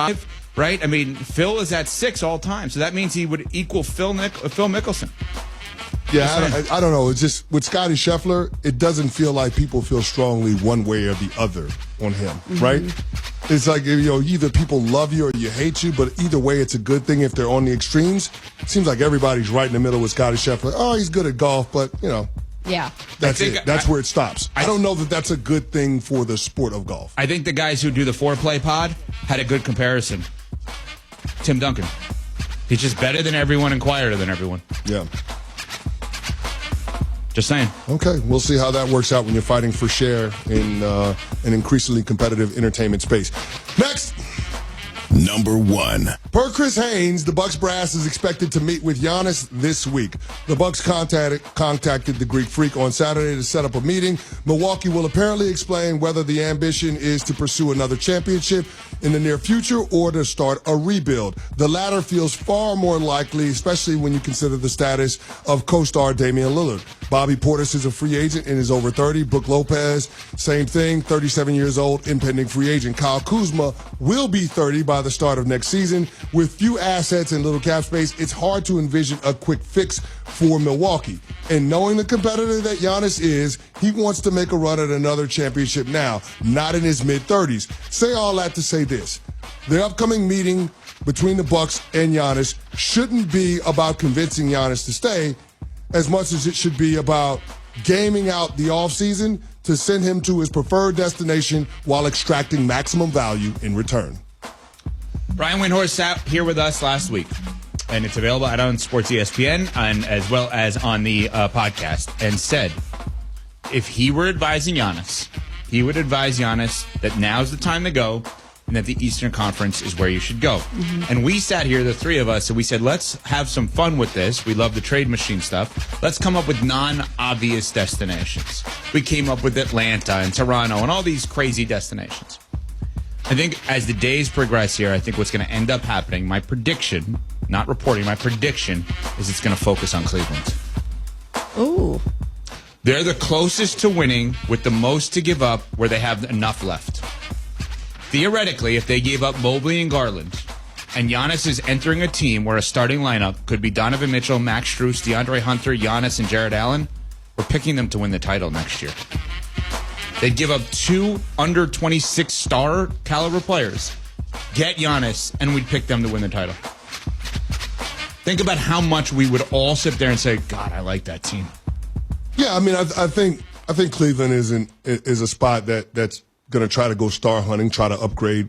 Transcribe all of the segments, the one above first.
right? I mean, Phil is at 6 all time, so that means he would equal Phil Mickelson. Yeah, I don't know. It's just with Scotty Scheffler, it doesn't feel like people feel strongly one way or the other on him, right? It's like, either people love you or you hate you, but either way, it's a good thing if they're on the extremes. It seems like everybody's right in the middle with Scotty Scheffler. Oh, he's good at golf, but, yeah, that's it. That's where it stops. I don't know that that's a good thing for the sport of golf. I think the guys who do the foreplay pod had a good comparison. Tim Duncan. He's just better than everyone and quieter than everyone. Yeah. Just saying. Okay, we'll see how that works out when you're fighting for share in an increasingly competitive entertainment space. Next. Number 1. Per Chris Haynes, the Bucks brass is expected to meet with Giannis this week. The Bucks contacted the Greek Freak on Saturday to set up a meeting. Milwaukee will apparently explain whether the ambition is to pursue another championship in the near future or to start a rebuild. The latter feels far more likely, especially when you consider the status of co-star Damian Lillard. Bobby Portis is a free agent and is over 30. Brook Lopez, same thing, 37 years old, impending free agent. Kyle Kuzma will be 30 by the start of next season. With few assets and little cap space, it's hard to envision a quick fix for Milwaukee. And knowing the competitor that Giannis is, he wants to make a run at another championship now, not in his mid-30s. Say all that to say this. The upcoming meeting between the Bucks and Giannis shouldn't be about convincing Giannis to stay as much as it should be about gaming out the offseason to send him to his preferred destination while extracting maximum value in return. Brian Windhorst sat here with us last week, and it's available out on Sports ESPN and as well as on the podcast, and said if he were advising Giannis, he would advise Giannis that now's the time to go and that the Eastern Conference is where you should go. And we sat here, the three of us, and we said, let's have some fun with this. We love the trade machine stuff. Let's come up with non-obvious destinations. We came up with Atlanta and Toronto and all these crazy destinations. I think as the days progress here, I think what's going to end up happening, my prediction, not reporting, my prediction is it's going to focus on Cleveland. Ooh. They're the closest to winning with the most to give up where they have enough left. Theoretically, if they gave up Mobley and Garland, and Giannis is entering a team where a starting lineup could be Donovan Mitchell, Max Strus, DeAndre Hunter, Giannis, and Jared Allen, we're picking them to win the title next year. They'd give up 2 under 26 star caliber players, get Giannis, and we'd pick them to win the title. Think about how much we would all sit there and say, God, I like that team. Yeah, I mean, I think Cleveland is a spot that's going to try to go star hunting, try to upgrade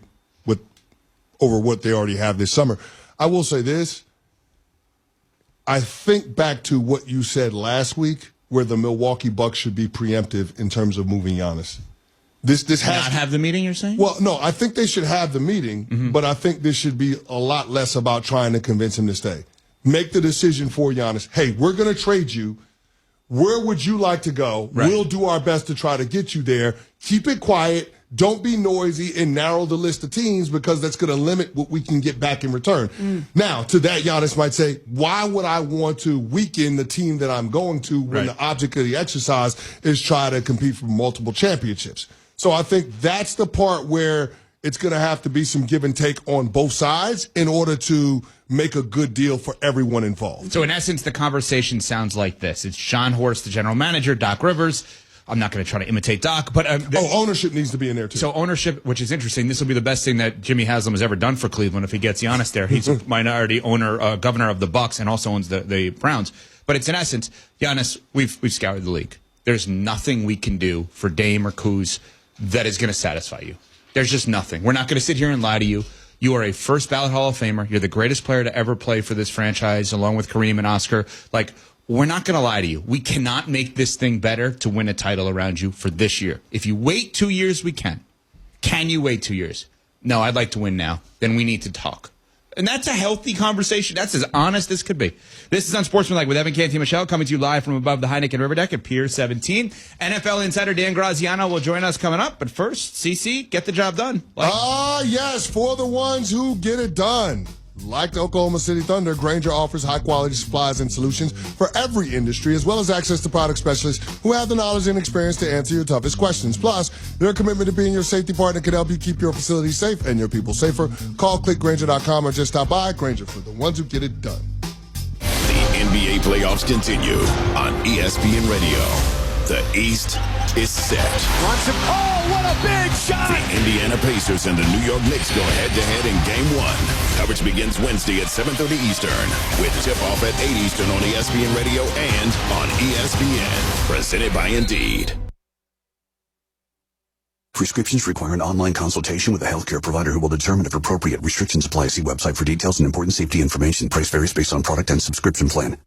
over what they already have this summer. I will say this. I think back to what you said last week, where the Milwaukee Bucks should be preemptive in terms of moving Giannis. This has not have the meeting, you're saying? Well, no, I think they should have the meeting, but I think this should be a lot less about trying to convince him to stay. Make the decision for Giannis. Hey, we're going to trade you. Where would you like to go? Right. We'll do our best to try to get you there. Keep it quiet. Don't be noisy and narrow the list of teams because that's going to limit what we can get back in return. Now, to that, Giannis might say, why would I want to weaken the team that I'm going to when the object of the exercise is try to compete for multiple championships? So I think that's the part where it's going to have to be some give and take on both sides in order to make a good deal for everyone involved. So in essence, the conversation sounds like this. It's John Horst, the general manager, Doc Rivers. I'm not going to try to imitate Doc, but ownership needs to be in there too. So ownership, which is interesting. This will be the best thing that Jimmy Haslam has ever done for Cleveland if he gets Giannis there. He's a minority owner, governor of the Bucks, and also owns the Browns. But it's in essence, Giannis. We've scoured the league. There's nothing we can do for Dame or Kuz that is going to satisfy you. There's just nothing. We're not going to sit here and lie to you. You are a first ballot Hall of Famer. You're the greatest player to ever play for this franchise, along with Kareem and Oscar. We're not going to lie to you. We cannot make this thing better to win a title around you for this year. If you wait 2 years, we can. Can you wait 2 years? No, I'd like to win now. Then we need to talk. And that's a healthy conversation. That's as honest as could be. This is Unsportsmanlike with Evan Canty Michelle, coming to you live from above the Heineken River Deck at Pier 17. NFL insider Dan Graziano will join us coming up. But first, CC, get the job done. Yes, for the ones who get it done. Like the Oklahoma City Thunder, Grainger offers high-quality supplies and solutions for every industry, as well as access to product specialists who have the knowledge and experience to answer your toughest questions. Plus, their commitment to being your safety partner can help you keep your facility safe and your people safer. Call clickgrainger.com or just stop by. Grainger, for the ones who get it done. The NBA playoffs continue on ESPN Radio. The East is set. What a big shot! The Indiana Pacers and the New York Knicks go head-to-head in Game 1. Coverage begins Wednesday at 7:30 Eastern with tip-off at 8 Eastern on ESPN Radio and on ESPN. Presented by Indeed. Prescriptions require an online consultation with a healthcare provider who will determine if appropriate restrictions apply. See website for details and important safety information. Price varies based on product and subscription plan.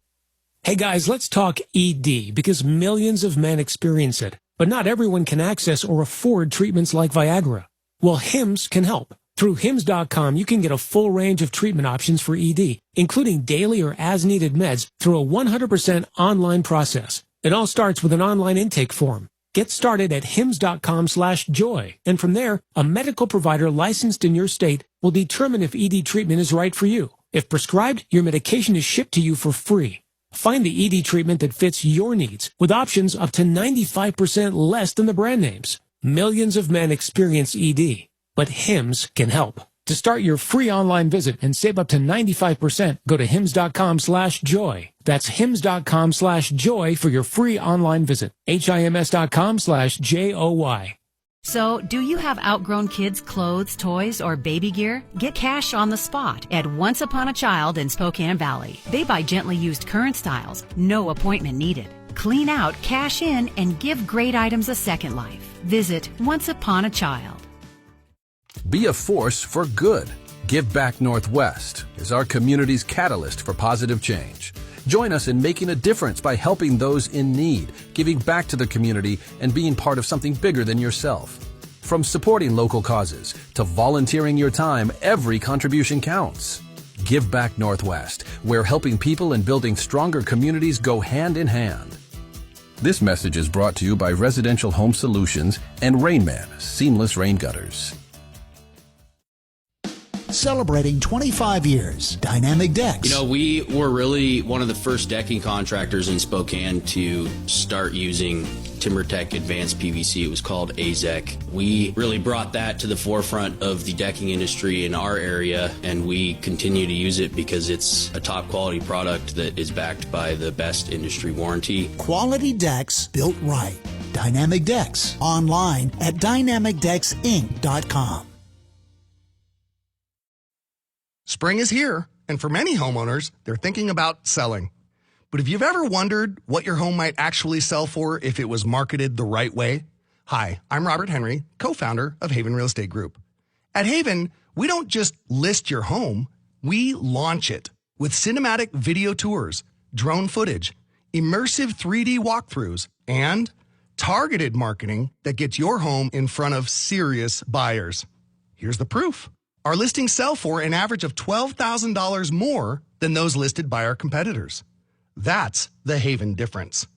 Hey guys, let's talk ED because millions of men experience it, but not everyone can access or afford treatments like Viagra. Well, Hims can help. Through Hims.com, you can get a full range of treatment options for ED, including daily or as-needed meds through a 100% online process. It all starts with an online intake form. Get started at hims.com/joy, and from there, a medical provider licensed in your state will determine if ED treatment is right for you. If prescribed, your medication is shipped to you for free. Find the ED treatment that fits your needs with options up to 95% less than the brand names. Millions of men experience ED, but Hims can help. To start your free online visit and save up to 95%, go to hims.com/joy. That's hims.com/joy for your free online visit. HIMS.com/JOY. So, do you have outgrown kids' clothes, toys, or baby gear? Get cash on the spot at Once Upon a Child in Spokane Valley. They buy gently used current styles, no appointment needed. Clean out, cash in, and give great items a second life. Visit Once Upon a Child. Be a force for good. Give Back Northwest is our community's catalyst for positive change. Join us in making a difference by helping those in need, giving back to the community, and being part of something bigger than yourself. From supporting local causes to volunteering your time, every contribution counts. Give Back Northwest, where helping people and building stronger communities go hand in hand. This message is brought to you by Residential Home Solutions and Rainman Seamless Rain Gutters. Celebrating 25 years, Dynamic Decks. You know, we were really one of the first decking contractors in Spokane to start using TimberTech Advanced PVC. It was called AZEC. We really brought that to the forefront of the decking industry in our area, and we continue to use it because it's a top quality product that is backed by the best industry warranty. Quality decks built right. Dynamic Decks, online at dynamicdecksinc.com. Spring is here, and for many homeowners, they're thinking about selling. But if you've ever wondered what your home might actually sell for if it was marketed the right way? Hi, I'm Robert Henry, co-founder of Haven Real Estate Group. At Haven, we don't just list your home, we launch it with cinematic video tours, drone footage, immersive 3D walkthroughs, and targeted marketing that gets your home in front of serious buyers. Here's the proof. Our listings sell for an average of $12,000 more than those listed by our competitors. That's the Haven difference.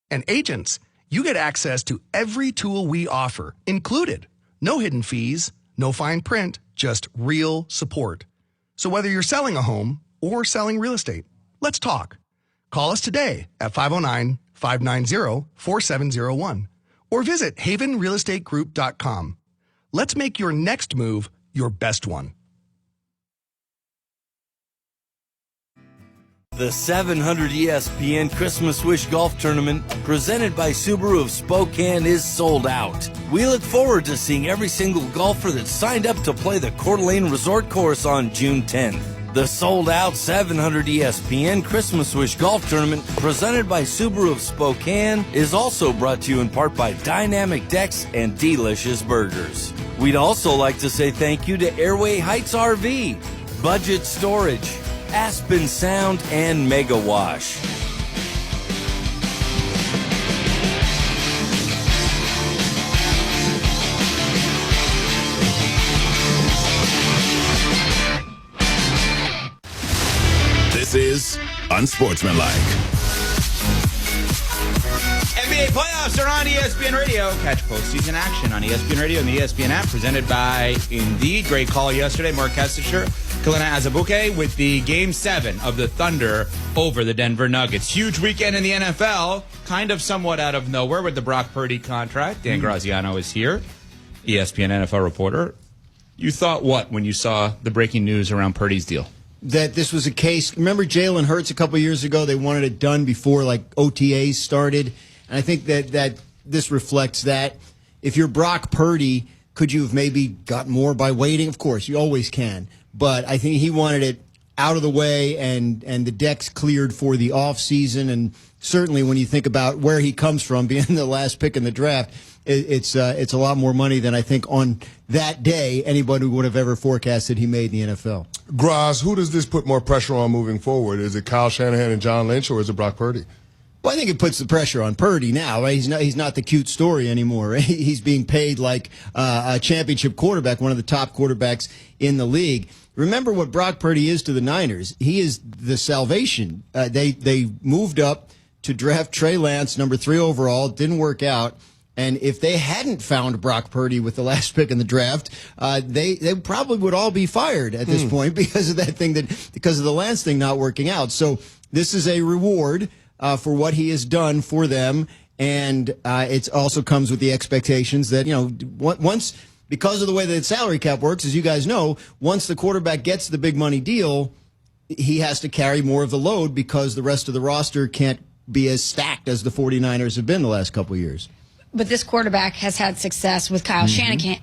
And agents, you get access to every tool we offer, included. No hidden fees, no fine print, just real support. So whether you're selling a home or selling real estate, let's talk. Call us today at 509-590-4701 or visit havenrealestategroup.com. Let's make your next move your best one. The 700 ESPN Christmas Wish Golf Tournament, presented by Subaru of Spokane, is sold out. We look forward to seeing every single golfer that signed up to play the Coeur d'Alene Resort Course on June 10th. The sold-out 700 ESPN Christmas Wish Golf Tournament, presented by Subaru of Spokane, is also brought to you in part by Dynamic Decks and Delicious Burgers. We'd also like to say thank you to Airway Heights RV, Budget Storage, Aspen Sound, and Mega Wash. This is Unsportsmanlike. And NBA playoffs are on ESPN Radio. Catch postseason action on ESPN Radio and the ESPN app, presented by Indeed. Great call yesterday. Mark Kestisher, Kalina Azabuke with the Game 7 of the Thunder over the Denver Nuggets. Huge weekend in the NFL, kind of somewhat out of nowhere with the Brock Purdy contract. Dan Graziano is here, ESPN NFL reporter. You thought what when you saw the breaking news around Purdy's deal? That this was a case. Remember Jalen Hurts a couple years ago? They wanted it done before OTAs started. And I think that this reflects that. If you're Brock Purdy, could you have maybe got more by waiting? Of course, you always can. But I think he wanted it out of the way and the decks cleared for the offseason. And certainly when you think about where he comes from, being the last pick in the draft, it's a lot more money than I think on that day anybody would have ever forecasted he made in the NFL. Graz, who does this put more pressure on moving forward? Is it Kyle Shanahan and John Lynch, or is it Brock Purdy? Well, I think it puts the pressure on Purdy now. Right? He's not the cute story anymore. Right? He's being paid like a championship quarterback, one of the top quarterbacks in the league. Remember what Brock Purdy is to the Niners. He is the salvation. They moved up to draft Trey Lance, number 3 overall. Didn't work out. And if they hadn't found Brock Purdy with the last pick in the draft, they probably would all be fired at this point because of because of the Lance thing not working out. So this is a reward for what he has done for them, and it also comes with the expectations that once, because of the way that salary cap works, as you guys know, once the quarterback gets the big money deal, he has to carry more of the load because the rest of the roster can't be as stacked as the 49ers have been the last couple of years. But this quarterback has had success with Kyle Shanahan,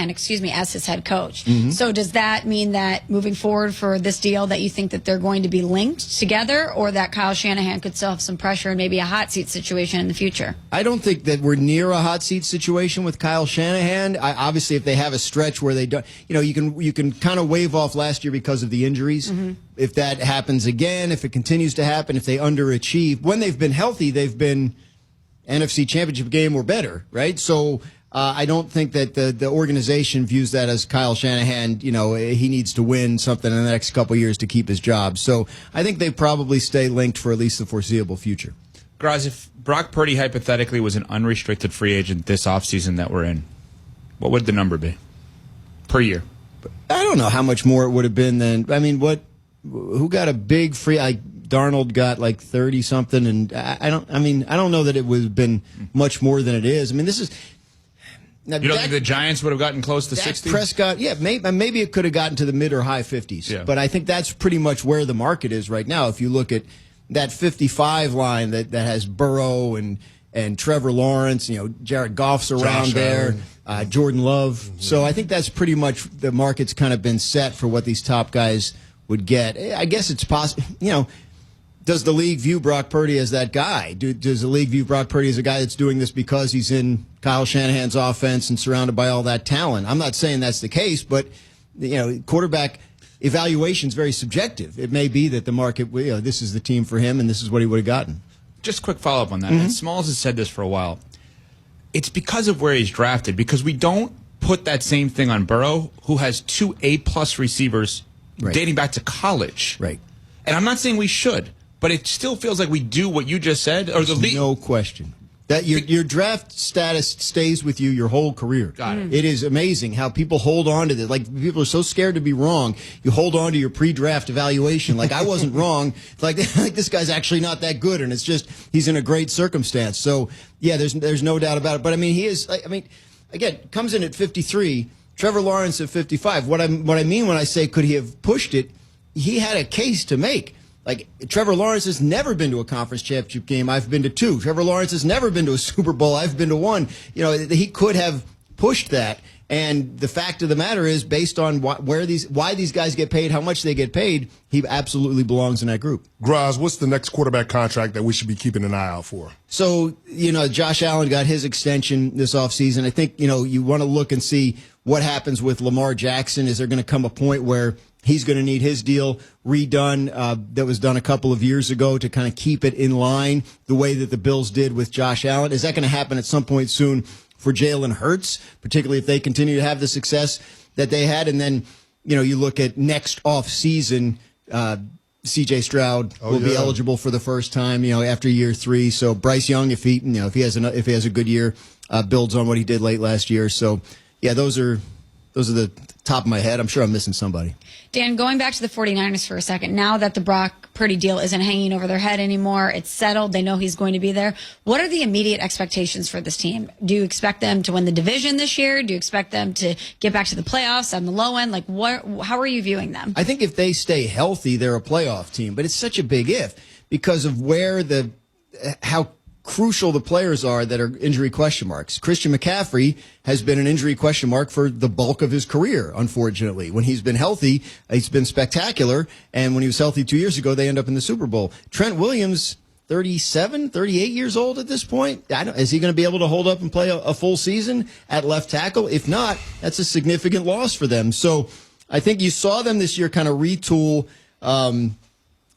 as his head coach. So does that mean that moving forward for this deal that you think that they're going to be linked together, or that Kyle Shanahan could still have some pressure and maybe a hot seat situation in the future? I don't think that we're near a hot seat situation with Kyle Shanahan. Obviously, if they have a stretch where they don't, you can kind of wave off last year because of the injuries. If that happens again, if it continues to happen, if they underachieve, when they've been healthy, they've been NFC Championship game or better, right? So I don't think that the organization views that as Kyle Shanahan, he needs to win something in the next couple of years to keep his job. So I think they probably stay linked for at least the foreseeable future. Graz, if Brock Purdy hypothetically was an unrestricted free agent this offseason that we're in, what would the number be per year? I don't know how much more it would have been than, who got a big free, Darnold got like 30 something, and I don't know that it would have been much more than it is. This is. Now, you don't think the Giants would have gotten close to 60? Prescott, yeah, maybe it could have gotten to the mid or high 50s. Yeah. But I think that's pretty much where the market is right now. If you look at that 55 line that has Burrow and Trevor Lawrence, Jared Goff's around there, Jordan Love. So I think that's pretty much the market's kind of been set for what these top guys would get. I guess it's possible, does the league view Brock Purdy as that guy? Does the league view Brock Purdy as a guy that's doing this because he's in Kyle Shanahan's offense and surrounded by all that talent? I'm not saying that's the case, but quarterback evaluation is very subjective. It may be that the market, this is the team for him and this is what he would have gotten. Just a quick follow-up on that. And Smalls has said this for a while. It's because of where he's drafted, because we don't put that same thing on Burrow, who has 2 A-plus receivers dating back to college. Right. And I'm not saying we should, but it still feels like we do what you just said. Or the league. No question. That your draft status stays with you your whole career. Got it. It is amazing how people hold on to this. Like, people are so scared to be wrong. You hold on to your pre-draft evaluation. Like, I wasn't wrong. Like this guy's actually not that good, and it's just he's in a great circumstance. So, yeah, there's no doubt about it. But, he is, again, comes in at 53, Trevor Lawrence at 55. What I mean when I say could he have pushed it, he had a case to make. Like, Trevor Lawrence has never been to a conference championship game. I've been to 2. Trevor Lawrence has never been to a Super Bowl. I've been to 1. He could have pushed that. And the fact of the matter is, based on why these guys get paid, how much they get paid, he absolutely belongs in that group. Graz, what's the next quarterback contract that we should be keeping an eye out for? So, Josh Allen got his extension this offseason. I think, you want to look and see what happens with Lamar Jackson. Is there going to come a point where he's going to need his deal redone that was done a couple of years ago to kind of keep it in line the way that the Bills did with Josh Allen? Is that going to happen at some point soon for Jalen Hurts, particularly if they continue to have the success that they had? And then, you look at next off season, C.J. Stroud will be eligible for the first time, after year 3. So Bryce Young, if he has a good year, builds on what he did late last year. So yeah, those are the top of my head. I'm sure I'm missing somebody. Dan, going back to the 49ers for a second, now that the Brock Purdy deal isn't hanging over their head anymore, it's settled, they know he's going to be there. What are the immediate expectations for this team? Do you expect them to win the division this year? Do you expect them to get back to the playoffs on the low end? How are you viewing them? I think if they stay healthy, they're a playoff team, but it's such a big if because of how crucial the players are that are injury question marks. Christian McCaffrey has been an injury question mark for the bulk of his career, unfortunately. When he's been healthy, he's been spectacular, and when he was healthy 2 years ago, they end up in the Super Bowl. Trent Williams, 37, 38 years old at this point. Is he going to be able to hold up and play a full season at left tackle? If not, that's a significant loss for them. So I think you saw them this year kind of retool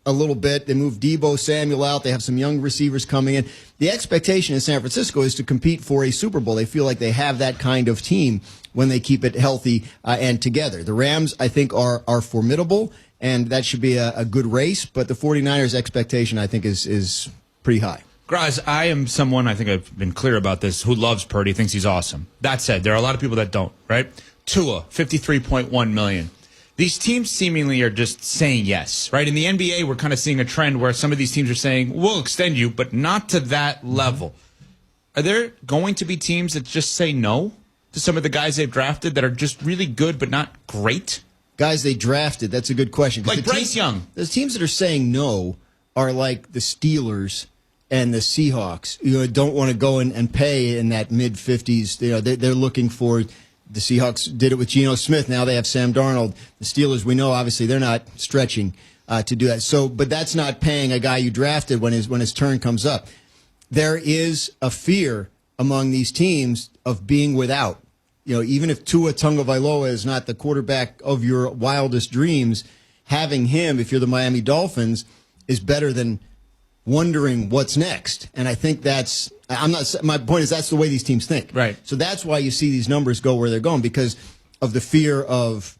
a little bit. They moved Deebo Samuel out. They have some young receivers coming in. The expectation in San Francisco is to compete for a Super Bowl. They feel like they have that kind of team when they keep it healthy and together. The Rams, I think, are formidable, and that should be a good race. But the 49ers' expectation, I think, is pretty high. Graz, I am someone, I think I've been clear about this, who loves Purdy, thinks he's awesome. That said, there are a lot of people that don't, right? Tua, $53.1 million. These teams seemingly are just saying yes, right? In the NBA, we're kind of seeing a trend where some of these teams are saying, we'll extend you, but not to that level. Are there going to be teams that just say no to some of the guys they've drafted that are just really good but not great? Guys they drafted, that's a good question. Like Bryce Young. The teams that are saying no are like the Steelers and the Seahawks. Don't want to go and pay in that mid-50s. They're looking for... The Seahawks did it with Geno Smith. Now they have Sam Darnold. The Steelers, we know, obviously, they're not stretching to do that. So, but that's not paying a guy you drafted when his turn comes up. There is a fear among these teams of being without. Even if Tua Tagovailoa is not the quarterback of your wildest dreams, having him, if you're the Miami Dolphins, is better than wondering what's next. And I think my point is that's the way these teams think. Right. So that's why you see these numbers go where they're going, because of the fear of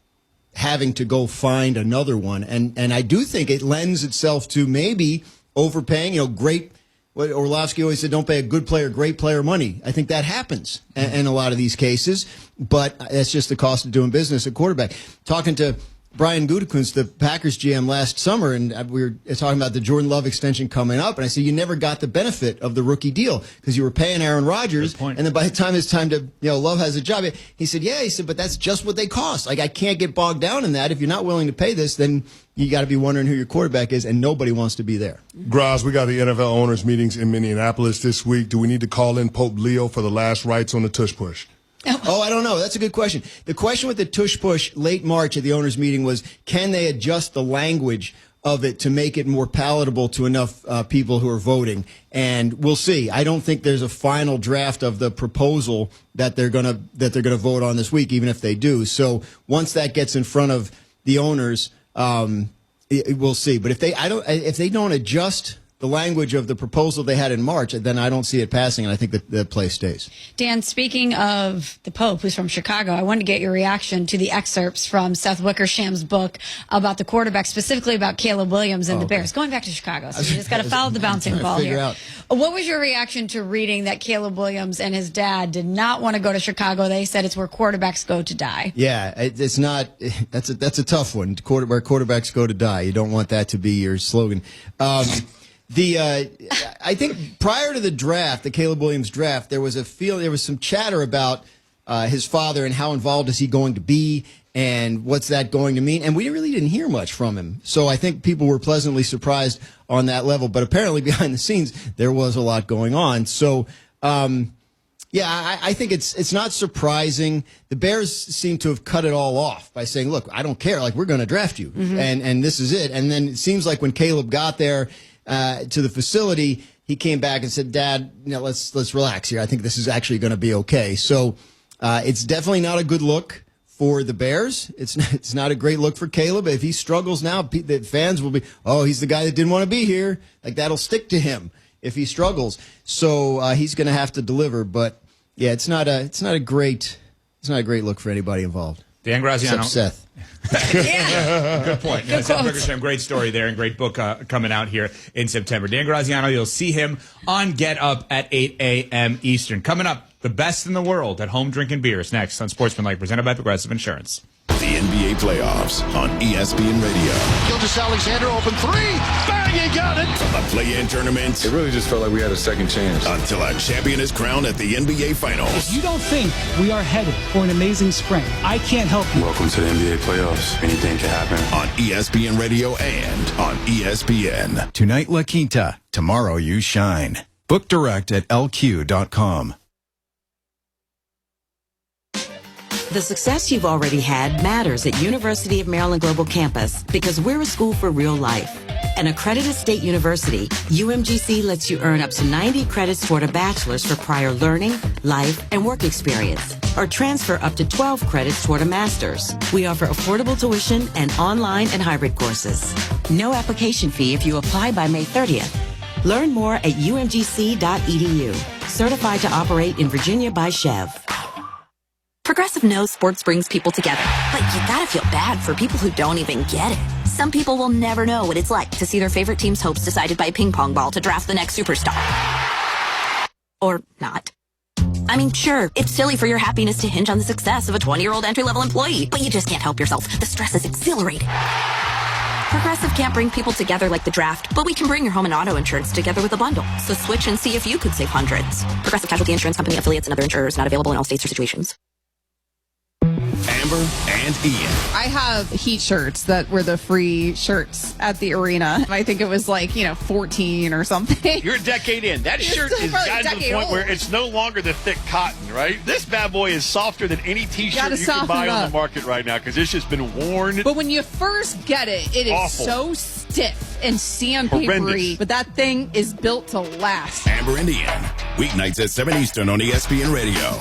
having to go find another one. And I do think it lends itself to maybe overpaying, great. What Orlovsky always said, don't pay a good player, great player money. I think that happens in a lot of these cases, but that's just the cost of doing business at quarterback. Talking to Brian Gutekunst, the Packers GM, last summer, and we were talking about the Jordan Love extension coming up, and I said you never got the benefit of the rookie deal because you were paying Aaron Rodgers, and then by the time it's time to, Love has a job, he said, but that's just what they cost. Like, I can't get bogged down in that. If you're not willing to pay this, then you got to be wondering who your quarterback is, and nobody wants to be there. Graz, we got the NFL owners meetings in Minneapolis this week. Do we need to call in Pope Leo for the last rites on the tush push? Oh, I don't know. That's a good question. The question with the tush push late March at the owners' meeting was, can they adjust the language of it to make it more palatable to enough people who are voting? And we'll see. I don't think there's a final draft of the proposal that they're gonna vote on this week, even if they do. So once that gets in front of the owners, we'll see. But if they don't adjust the language of the proposal they had in March, then I don't see it passing, and I think that the play stays. Dan, speaking of the Pope, who's from Chicago, I wanted to get your reaction to the excerpts from Seth Wickersham's book about the quarterback, specifically about Caleb Williams and the Bears. Going back to Chicago, so you just got to follow the bouncing ball here. What was your reaction to reading that Caleb Williams and his dad did not want to go to Chicago? They said it's where quarterbacks go to die. Yeah, it's not. That's a tough one. Where quarterbacks go to die. You don't want that to be your slogan. I think prior to the draft, the Caleb Williams draft, there was some chatter about his father and how involved is he going to be and what's that going to mean. And we really didn't hear much from him. So I think people were pleasantly surprised on that level. But apparently behind the scenes, there was a lot going on. So, I think it's not surprising. The Bears seem to have cut it all off by saying, look, I don't care. Like, we're going to draft you. Mm-hmm. And this is it. And then it seems like when Caleb got there, to the facility, he came back and said, Dad, let's relax here. I think this is actually going to be okay. So it's definitely not a good look for the Bears. It's not a great look for Caleb. If he struggles now, the fans will be, he's the guy that didn't want to be here. Like, that'll stick to him if he struggles. So he's going to have to deliver. But yeah, it's not a great look for anybody involved. Dan Graziano. Except Seth. Good point. Good Seth quote. Wickersham, great story there and great book coming out here in September. Dan Graziano, you'll see him on Get Up at 8 a.m. Eastern. Coming up, the best in the world at home drinking beers next on Sportsmanlike, presented by Progressive Insurance. The NBA playoffs on ESPN Radio. Gilgeous-Alexander, open three. Bang, he got it. From the play-in tournament. It really just felt like we had a second chance. Until a champion is crowned at the NBA Finals. If you don't think we are headed for an amazing spring, I can't help you. Welcome to the NBA playoffs. Anything can happen. On ESPN Radio and on ESPN. Tonight, La Quinta. Tomorrow, you shine. Book direct at lq.com. The success you've already had matters at University of Maryland Global Campus because we're a school for real life. An accredited state university, UMGC lets you earn up to 90 credits toward a bachelor's for prior learning, life, and work experience, or transfer up to 12 credits toward a master's. We offer affordable tuition and online and hybrid courses. No application fee if you apply by May 30th. Learn more at umgc.edu. Certified to operate in Virginia by Chev. Progressive knows sports brings people together, but you gotta feel bad for people who don't even get it. Some people will never know what it's like to see their favorite team's hopes decided by a ping pong ball to draft the next superstar. Or not. I mean, sure, it's silly for your happiness to hinge on the success of a 20-year-old entry-level employee, but you just can't help yourself. The stress is exhilarating. Progressive can't bring people together like the draft, but we can bring your home and auto insurance together with a bundle. So switch and see if you could save hundreds. Progressive Casualty Insurance Company, affiliates, and other insurers not available in all states or situations. Amber and Ian. I have Heat shirts that were the free shirts at the arena. I think it was like, 14 or something. You're a decade in. That shirt is gotten to the point where it's no longer the thick cotton, right? This bad boy is softer than any T-shirt you can buy on the market right now because it's just been worn. But when you first get it, it is awful. So stiff and sandpapery. Horrendous. But that thing is built to last. Amber and Ian. Weeknights at 7 Eastern on ESPN Radio.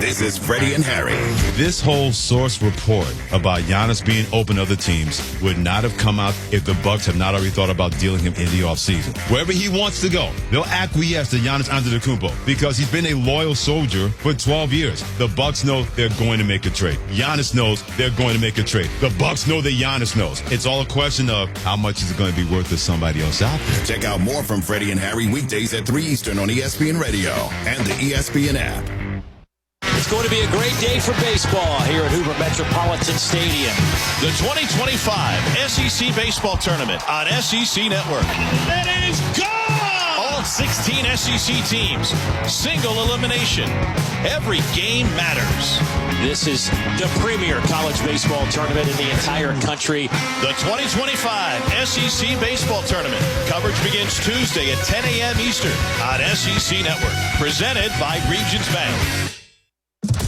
This is Freddie and Harry. This whole source report about Giannis being open to other teams would not have come out if the Bucks have not already thought about dealing him in the offseason. Wherever he wants to go, they'll acquiesce to Giannis Antetokounmpo because he's been a loyal soldier for 12 years. The Bucks know they're going to make a trade. Giannis knows they're going to make a trade. The Bucks know that Giannis knows. It's all a question of how much is it going to be worth to somebody else out there. Check out more from Freddie and Harry weekdays at 3 Eastern on ESPN Radio and the ESPN app. It's going to be a great day for baseball here at Hoover Metropolitan Stadium. The 2025 SEC Baseball Tournament on SEC Network. That is gone! All 16 SEC teams. Single elimination. Every game matters. This is the premier college baseball tournament in the entire country. The 2025 SEC Baseball Tournament. Coverage begins Tuesday at 10 a.m. Eastern on SEC Network. Presented by Regions Bank.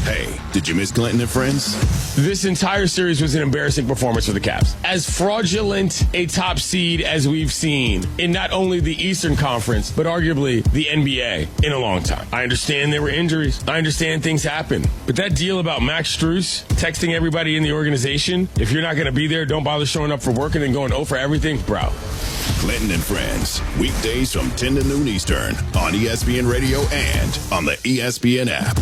Hey, did you miss Clinton and Friends? This entire series was an embarrassing performance for the Caps. As fraudulent a top seed as we've seen in not only the Eastern Conference, but arguably the NBA in a long time. I understand there were injuries. I understand things happen. But that deal about Max Strus texting everybody in the organization, if you're not going to be there, don't bother showing up for work and then going 0 for everything, bro. Clinton and Friends, weekdays from 10 to noon Eastern on ESPN Radio and on the ESPN app.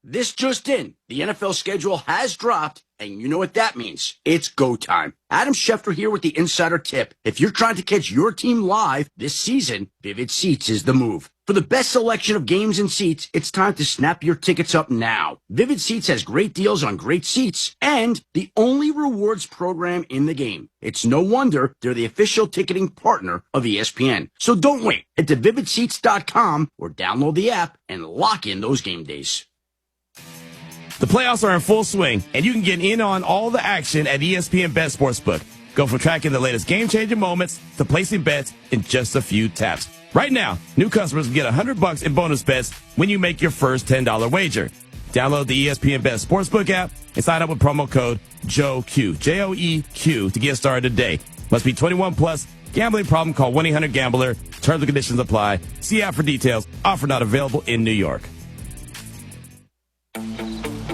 This just in, the NFL schedule has dropped, and you know what that means. It's go time. Adam Schefter here with the Insider Tip. If you're trying to catch your team live this season, Vivid Seats is the move. For the best selection of games and seats, it's time to snap your tickets up now. Vivid Seats has great deals on great seats and the only rewards program in the game. It's no wonder they're the official ticketing partner of ESPN. So don't wait. Head to vividseats.com or download the app and lock in those game days. The playoffs are in full swing, and you can get in on all the action at ESPN Bet Sportsbook. Go from tracking the latest game-changing moments to placing bets in just a few taps. Right now, new customers can get $100 in bonus bets when you make your first $10 wager. Download the ESPN Bet Sportsbook app and sign up with promo code JOEQ, J-O-E-Q, to get started today. Must be 21 plus. Gambling problem? Call 1-800-GAMBLER. Terms and conditions apply. See app for details. Offer not available in New York.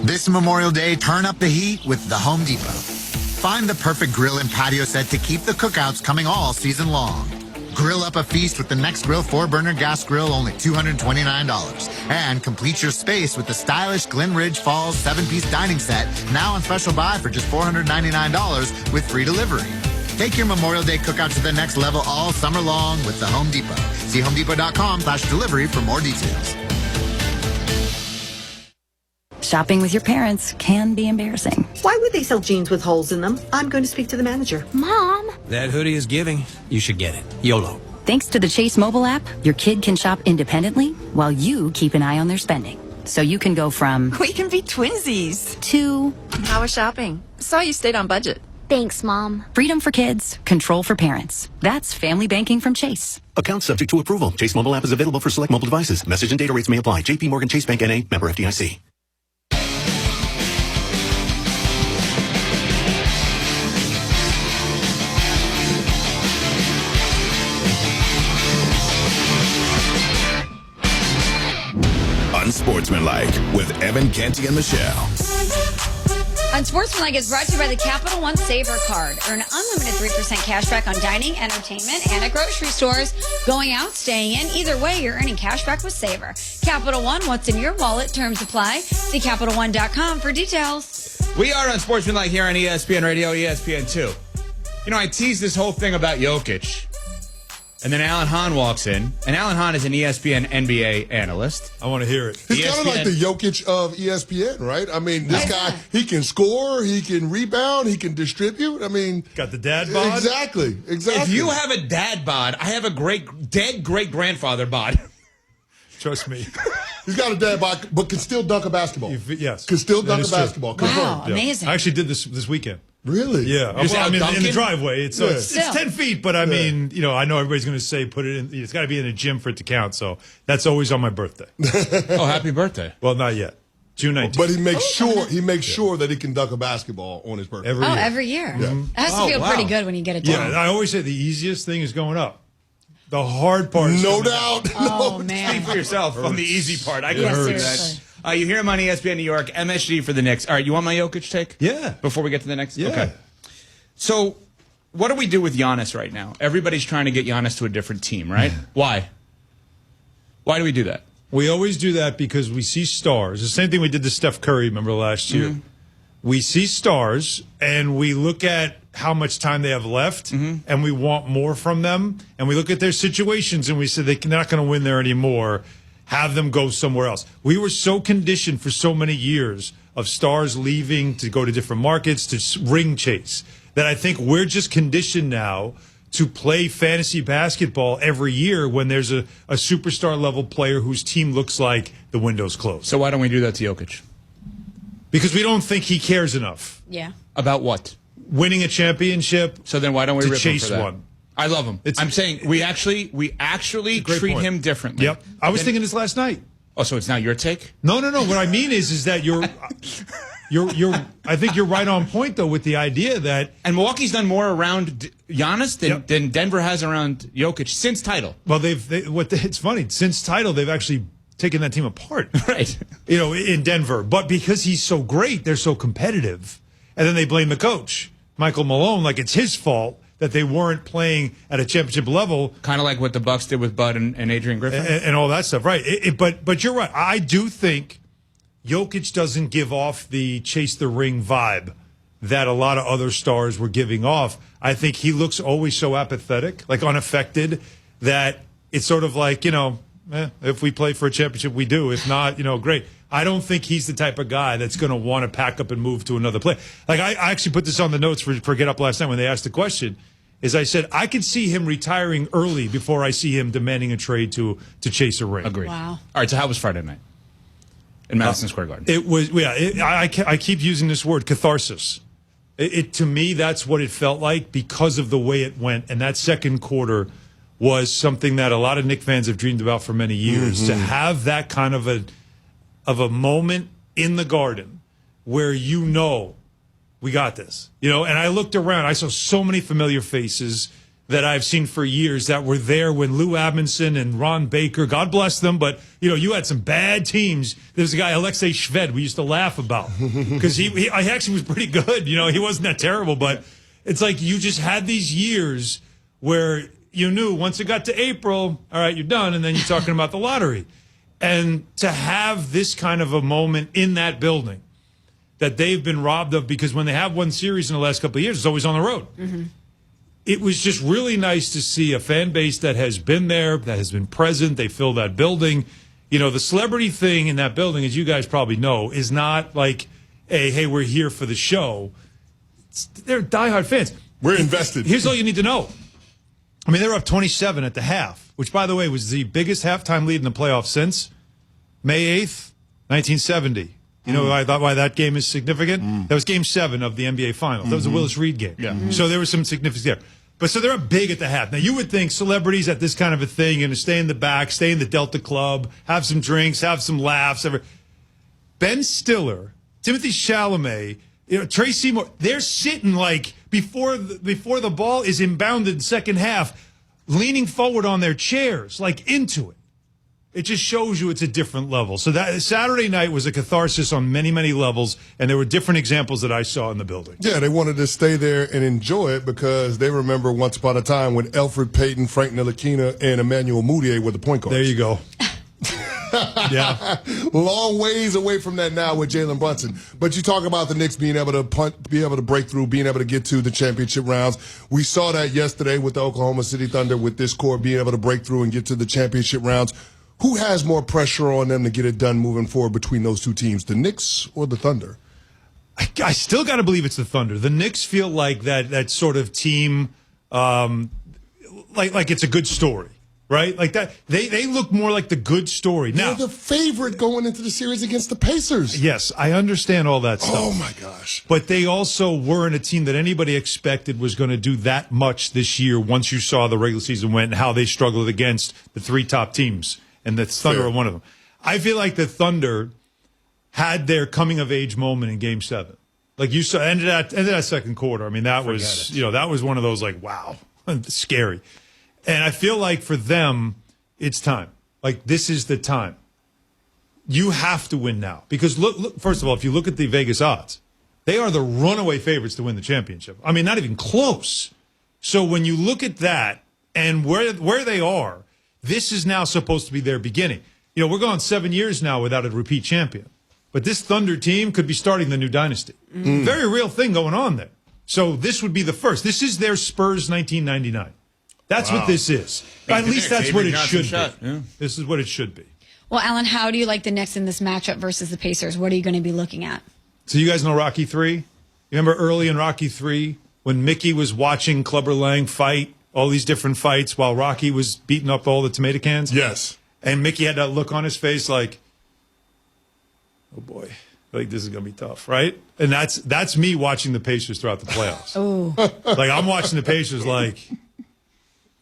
This Memorial Day, turn up the heat with the Home Depot. Find the perfect grill and patio set to keep the cookouts coming all season long. Grill up a feast with the Next Grill 4-burner gas grill, only $229. And complete your space with the stylish Glen Ridge Falls 7-piece dining set, now on special buy for just $499 with free delivery. Take your Memorial Day cookout to the next level all summer long with the Home Depot. See homedepot.com/delivery for more details. Shopping with your parents can be embarrassing. Why would they sell jeans with holes in them? I'm going to speak to the manager. Mom! That hoodie is giving. You should get it. YOLO. Thanks to the Chase mobile app, your kid can shop independently while you keep an eye on their spending. So you can go from we can be twinsies to how was shopping? Saw you stayed on budget. Thanks, Mom. Freedom for kids, control for parents. That's family banking from Chase. Account subject to approval. Chase mobile app is available for select mobile devices. Message and data rates may apply. JP Morgan Chase Bank N.A. Member FDIC. Unsportsmanlike with Evan, Canty, and Michelle. Unsportsmanlike is brought to you by the Capital One Saver Card. Earn unlimited 3% cash back on dining, entertainment, and at grocery stores. Going out, staying in, either way, you're earning cash back with Saver. Capital One, what's in your wallet? Terms apply. See CapitalOne.com for details. We are Unsportsmanlike here on ESPN Radio, ESPN2. You know, I teased this whole thing about Jokic. And then Alan Hahn walks in, and Alan Hahn is an ESPN NBA analyst. I want to hear it. He's kind of like the Jokic of ESPN, right? I mean, this guy, he can score, he can rebound, he can distribute. I mean, got the dad bod. Exactly. If you have a dad bod, I have a dead great-grandfather bod. Trust me. He's got a dad bod, but can still dunk a basketball. Yes. Can still dunk a basketball. Wow, amazing. I actually did this weekend. Really? Yeah. Well, I mean, in the driveway. It's 10 feet, but I mean, I know everybody's going to say put it in. It's got to be in a gym for it to count. So that's always on my birthday. Oh, happy birthday. Well, not yet. June 19th. But he makes sure that he can dunk a basketball on his birthday. Every year. Yeah. It has to feel pretty good when you get it done. Yeah, I always say the easiest thing is going up. The hard part is no doubt. Oh, man. Speak for yourself on the easy part. I can Yeah, do that. You hear him on ESPN New York, MSG for the Knicks. All right, you want my Jokic take? Yeah. Before we get to the next? Yeah. Okay. So, what do we do with Giannis right now? Everybody's trying to get Giannis to a different team, right? Why? Why do we do that? We always do that because we see stars. The same thing we did to Steph Curry, remember last year. Mm-hmm. We see stars, and we look at how much time they have left, and we want more from them. And we look at their situations, and we say they're not going to win there anymore. Have them go somewhere else. We were so conditioned for so many years of stars leaving to go to different markets, to ring chase, that I think we're just conditioned now to play fantasy basketball every year when there's a superstar level player whose team looks like the window's closed. So why don't we do that to Jokic? Because we don't think he cares enough. Yeah. About what? Winning a championship. So then why don't we to rip chase him for that? one? I love him. I'm saying we actually treat him differently. Yep. I was thinking this last night. Oh, so it's now your take? No. What I mean is that you're I think you're right on point though with the idea that and Milwaukee's done more around Giannis than Denver has around Jokic since title. Well, it's funny, since title they've actually taken that team apart. Right. In Denver, but because he's so great, they're so competitive. And then they blame the coach, Michael Malone, like it's his fault that they weren't playing at a championship level. Kind of like what the Bucks did with Bud and Adrian Griffin. And all that stuff, right. But you're right. I do think Jokic doesn't give off the chase the ring vibe that a lot of other stars were giving off. I think he looks always so apathetic, like unaffected, that it's sort of like, if we play for a championship, we do. If not, great. I don't think he's the type of guy that's going to want to pack up and move to another place. Like I actually put this on the notes for Get Up last night when they asked the question. Is I said I could see him retiring early before I see him demanding a trade to chase a ring. Agreed. Wow. All right. So how was Friday night in Madison Square Garden? It was. I keep using this word, catharsis. To me, that's what it felt like because of the way it went. And that second quarter was something that a lot of Knicks fans have dreamed about for many years. Mm-hmm. To have that kind of a moment in the Garden where we got this. And I looked around. I saw so many familiar faces that I've seen for years that were there when Lou Amundsen and Ron Baker, God bless them, but, you had some bad teams. There's a guy, Alexei Shved, we used to laugh about because he actually was pretty good. He wasn't that terrible, but it's like you just had these years where you knew once it got to April, all right, you're done, and then you're talking about the lottery. And to have this kind of a moment in that building that they've been robbed of, because when they have won series in the last couple of years, it's always on the road. Mm-hmm. It was just really nice to see a fan base that has been there, that has been present. They fill that building. You know, the celebrity thing in that building, as you guys probably know, is not like, hey, we're here for the show. They're diehard fans. We're invested. Here's all you need to know. I mean, they were up 27 at the half, which, by the way, was the biggest halftime lead in the playoffs since May 8th, 1970. You know why that game is significant? That was Game 7 of the NBA Finals. That was a Willis Reed game. Yeah. So there was some significance there. But so they're up big at the half. Now, you would think celebrities at this kind of a thing, going to stay in the back, stay in the Delta Club, have some drinks, have some laughs. Ben Stiller, Timothée Chalamet, Trey Seymour, they're sitting like before the ball is inbounded second half, leaning forward on their chairs, like into it. It just shows you it's a different level. So that Saturday night was a catharsis on many, many levels, and there were different examples that I saw in the building. Yeah, they wanted to stay there and enjoy it because they remember once upon a time when Elfrid Payton, Frank Ntilikina, and Emmanuel Mudiay were the point guards. There you go. Yeah. Long ways away from that now with Jalen Brunson. But you talk about the Knicks being able to punt, be able to break through, being able to get to the championship rounds. We saw that yesterday with the Oklahoma City Thunder with this core being able to break through and get to the championship rounds. Who has more pressure on them to get it done moving forward between those two teams, the Knicks or the Thunder? I still got to believe it's the Thunder. The Knicks feel like that sort of team, like it's a good story, right? Like that. They look more like the good story. Now, they're the favorite going into the series against the Pacers. Yes, I understand all that stuff. Oh, my gosh. But they also weren't a team that anybody expected was going to do that much this year once you saw the regular season went and how they struggled against the three top teams. And the Thunder are one of them. I feel like the Thunder had their coming-of-age moment in Game 7. Like you saw, ended that second quarter. I mean, that was one of those like, wow, scary. And I feel like for them, it's time. Like this is the time. You have to win now because look. First of all, if you look at the Vegas odds, they are the runaway favorites to win the championship. I mean, not even close. So when you look at that and where they are. This is now supposed to be their beginning. You know, we're going 7 years now without a repeat champion. But this Thunder team could be starting the new dynasty. Very real thing going on there. So this would be the first. This is their Spurs 1999. That's what this is. At least that's what it should be. Yeah. This is what it should be. Well, Alan, how do you like the Knicks in this matchup versus the Pacers? What are you going to be looking at? So you guys know Rocky III? You remember early in Rocky III when Mickey was watching Clubber Lang fight? All these different fights while Rocky was beating up all the tomato cans? Yes. And Mickey had that look on his face like, oh boy, like this is going to be tough, right? And that's me watching the Pacers throughout the playoffs. Oh. Like I'm watching the Pacers like,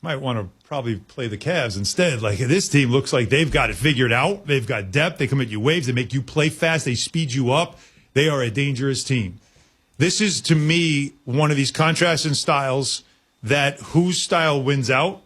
might want to probably play the Cavs instead. Like this team looks like they've got it figured out. They've got depth. They come at you waves. They make you play fast. They speed you up. They are a dangerous team. This is, to me, one of these contrasting styles that whose style wins out,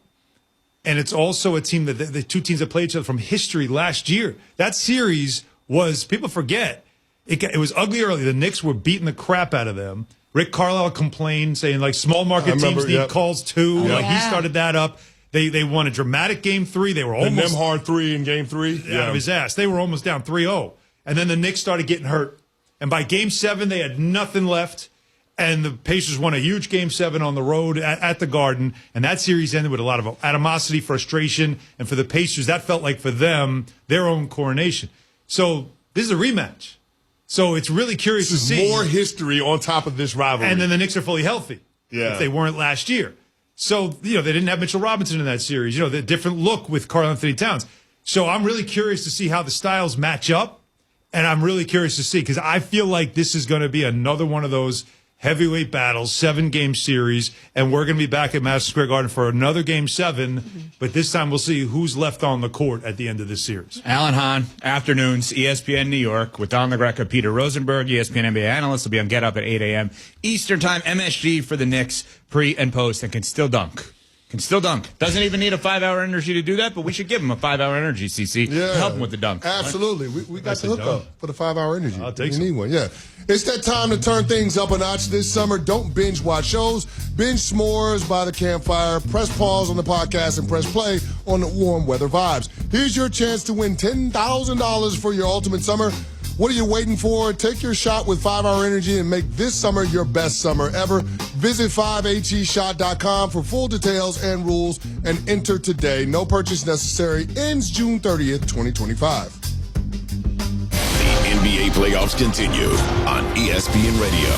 and it's also a team that the two teams that played each other from history last year. That series was, people forget, it was ugly early. The Knicks were beating the crap out of them. Rick Carlisle complained, saying like small market teams need calls too. Yeah. Like he started that up. They won a dramatic Game 3. They were almost the Nemhard 3 in Game 3 out of his ass. They were almost down 3-0, and then the Knicks started getting hurt. And by Game 7, they had nothing left. And the Pacers won a huge Game 7 on the road at the Garden. And that series ended with a lot of animosity, frustration. And for the Pacers, that felt like for them, their own coronation. So this is a rematch. So it's really curious to see. More history on top of this rivalry. And then the Knicks are fully healthy. Yeah. If they weren't last year. So, they didn't have Mitchell Robinson in that series. The different look with Karl Anthony Towns. So I'm really curious to see how the styles match up. And I'm really curious to see because I feel like this is going to be another one of those heavyweight battles, 7-game series, and we're going to be back at Madison Square Garden for another Game 7, but this time we'll see who's left on the court at the end of this series. Alan Hahn, afternoons, ESPN New York, with Don LaGreca, Peter Rosenberg, ESPN NBA analyst, will be on Get Up at 8 a.m. Eastern Time, MSG for the Knicks, pre and post, and can still dunk. Can still dunk. Doesn't even need a 5-hour energy to do that, but we should give him a 5-hour energy, CC. Yeah. Help him with the dunk. Absolutely. We got the hookup for the 5-hour energy. I'll take you some. need one, yeah. It's that time to turn things up a notch this summer. Don't binge watch shows. Binge s'mores by the campfire. Press pause on the podcast and press play on the warm weather vibes. Here's your chance to win $10,000 for your ultimate summer. What are you waiting for? Take your shot with 5-hour energy and make this summer your best summer ever. Visit 5heshot.com for full details and rules and enter today. No purchase necessary. Ends June 30th, 2025. The NBA playoffs continue on ESPN Radio.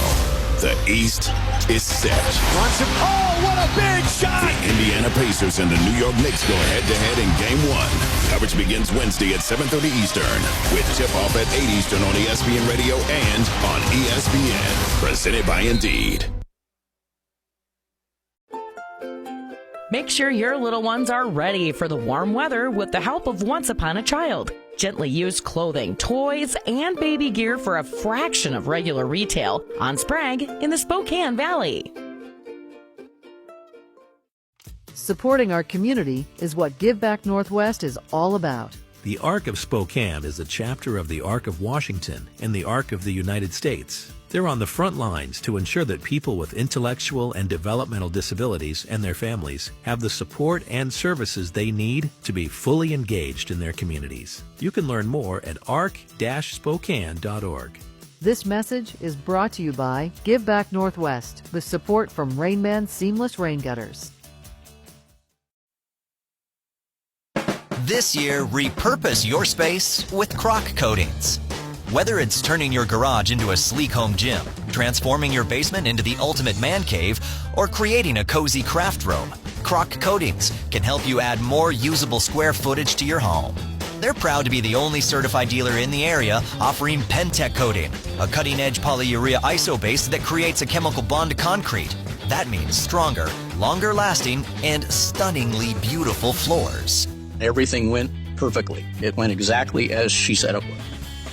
The East is set. Oh, what a big shot! The Indiana Pacers and the New York Knicks go head-to-head in Game 1. Coverage begins Wednesday at 7:30 Eastern with tip-off at 8 Eastern on ESPN Radio and on ESPN. Presented by Indeed. Make sure your little ones are ready for the warm weather with the help of Once Upon a Child. Gently used clothing, toys, and baby gear for a fraction of regular retail on Sprague in the Spokane Valley. Supporting our community is what Give Back Northwest is all about. The Arc of Spokane is a chapter of the Arc of Washington and the Arc of the United States. They're on the front lines to ensure that people with intellectual and developmental disabilities and their families have the support and services they need to be fully engaged in their communities. You can learn more at arc-spokane.org. This message is brought to you by Give Back Northwest with support from Rainman Seamless Rain Gutters. This year, repurpose your space with Croc Coatings. Whether it's turning your garage into a sleek home gym, transforming your basement into the ultimate man cave, or creating a cozy craft room, Croc Coatings can help you add more usable square footage to your home. They're proud to be the only certified dealer in the area offering Pentec Coating, a cutting-edge polyurea iso base that creates a chemical bond to concrete. That means stronger, longer-lasting, and stunningly beautiful floors. Everything went perfectly. It went exactly as she said it would.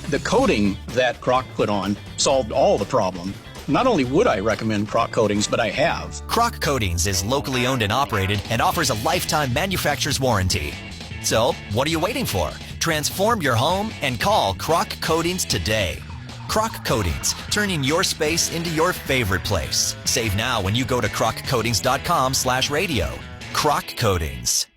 The coating that Croc put on solved all the problem. Not only would I recommend Croc Coatings, but I have. Croc Coatings is locally owned and operated and offers a lifetime manufacturer's warranty. So, what are you waiting for? Transform your home and call Croc Coatings today. Croc Coatings, turning your space into your favorite place. Save now when you go to croccoatings.com/radio. Croc Coatings.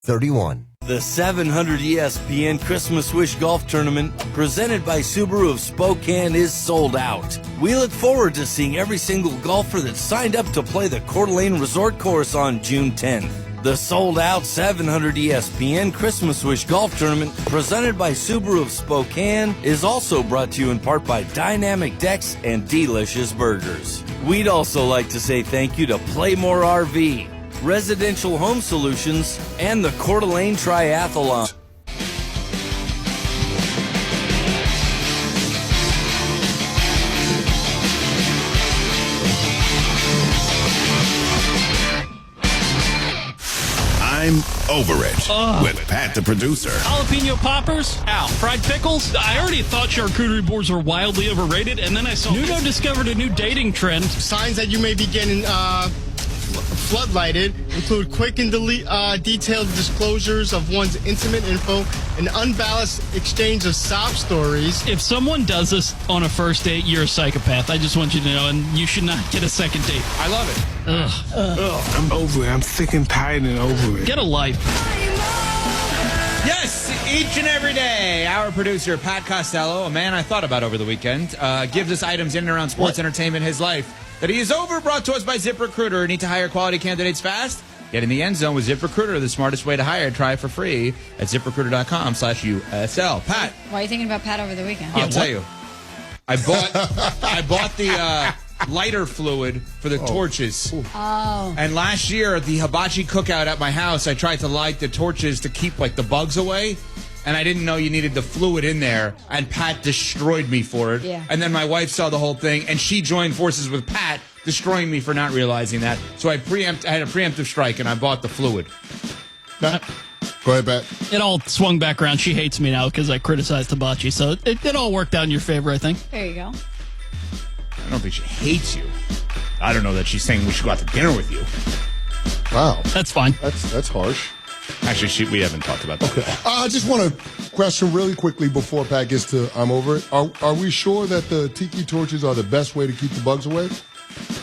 31. The 700 ESPN Christmas Wish Golf Tournament, presented by Subaru of Spokane, is sold out. We look forward to seeing every single golfer that signed up to play the Coeur d'Alene Resort Course on June 10th. The sold-out 700 ESPN Christmas Wish Golf Tournament, presented by Subaru of Spokane, is also brought to you in part by Dynamic Decks and Delicious Burgers. We'd also like to say thank you to Playmore RV, Residential Home Solutions, and the Coeur d'Alene Triathlon. I'm over it with Pat the producer. Jalapeno poppers? Ow. Fried pickles? I already thought charcuterie boards were wildly overrated, and then I saw Nuno discovered a new dating trend. Signs that you may be getting floodlighted include quick and detailed disclosures of one's intimate info, an unbalanced exchange of sob stories. If someone does this on a first date, you're a psychopath. I just want you to know, and you should not get a second date. I love it. I'm over it. I'm sick and tired and over it. Get a life. Yes, each and every day, our producer, Pat Costello, a man I thought about over the weekend, gives us items in and around sports entertainment in his life that he is over, brought to us by ZipRecruiter. Need to hire quality candidates fast? Get in the end zone with ZipRecruiter, the smartest way to hire. Try it for free at ZipRecruiter.com/USL. Pat. Why are you thinking about Pat over the weekend? I'll tell you. I bought the lighter fluid for the torches. Oh. And last year at the hibachi cookout at my house, I tried to light the torches to keep like the bugs away. And I didn't know you needed the fluid in there, and Pat destroyed me for it. Yeah. And then my wife saw the whole thing, and she joined forces with Pat, destroying me for not realizing that. So I had a preemptive strike, and I bought the fluid. Go ahead, Pat. It all swung back around. She hates me now because I criticized hibachi, so it all worked out in your favor, I think. There you go. I don't think she hates you. I don't know that she's saying we should go out to dinner with you. Wow. That's fine. That's harsh. Actually, we haven't talked about that. Okay. I just want to question really quickly before Pat gets to I'm over it. Are we sure that the tiki torches are the best way to keep the bugs away?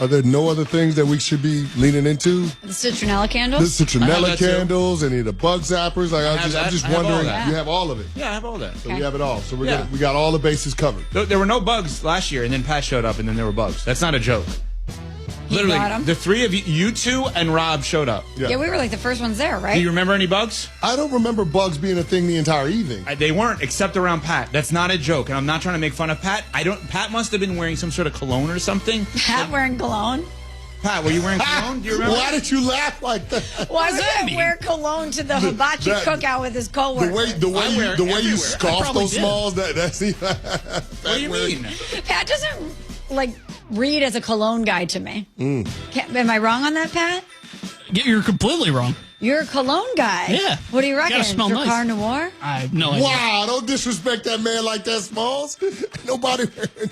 Are there no other things that we should be leaning into? The citronella candles? The citronella candles, any of the bug zappers? Like, I'm just wondering. that. You have all of it. Yeah, I have all that. So we have it all. So we got all the bases covered. There were no bugs last year, and then Pat showed up, and then there were bugs. That's not a joke. Literally, the three of you two and Rob showed up. Yeah, we were like the first ones there, right? Do you remember any bugs? I don't remember bugs being a thing the entire evening. They weren't, except around Pat. That's not a joke, and I'm not trying to make fun of Pat. Pat must have been wearing some sort of cologne or something. Pat wearing cologne? Pat, were you wearing cologne? Do you remember? Why did you laugh like that? Why would I wear cologne to the hibachi cookout with his coworkers? The way you scoff those smalls, that's what do you mean? Pat doesn't read as a cologne guy to me. Am I wrong on that, Pat? You're completely wrong. You're a cologne guy. Yeah. What do you reckon? Gotta smell nice. Drakkar Noir? I have no idea. Wow, don't disrespect that man like that, Smalls. Nobody wearing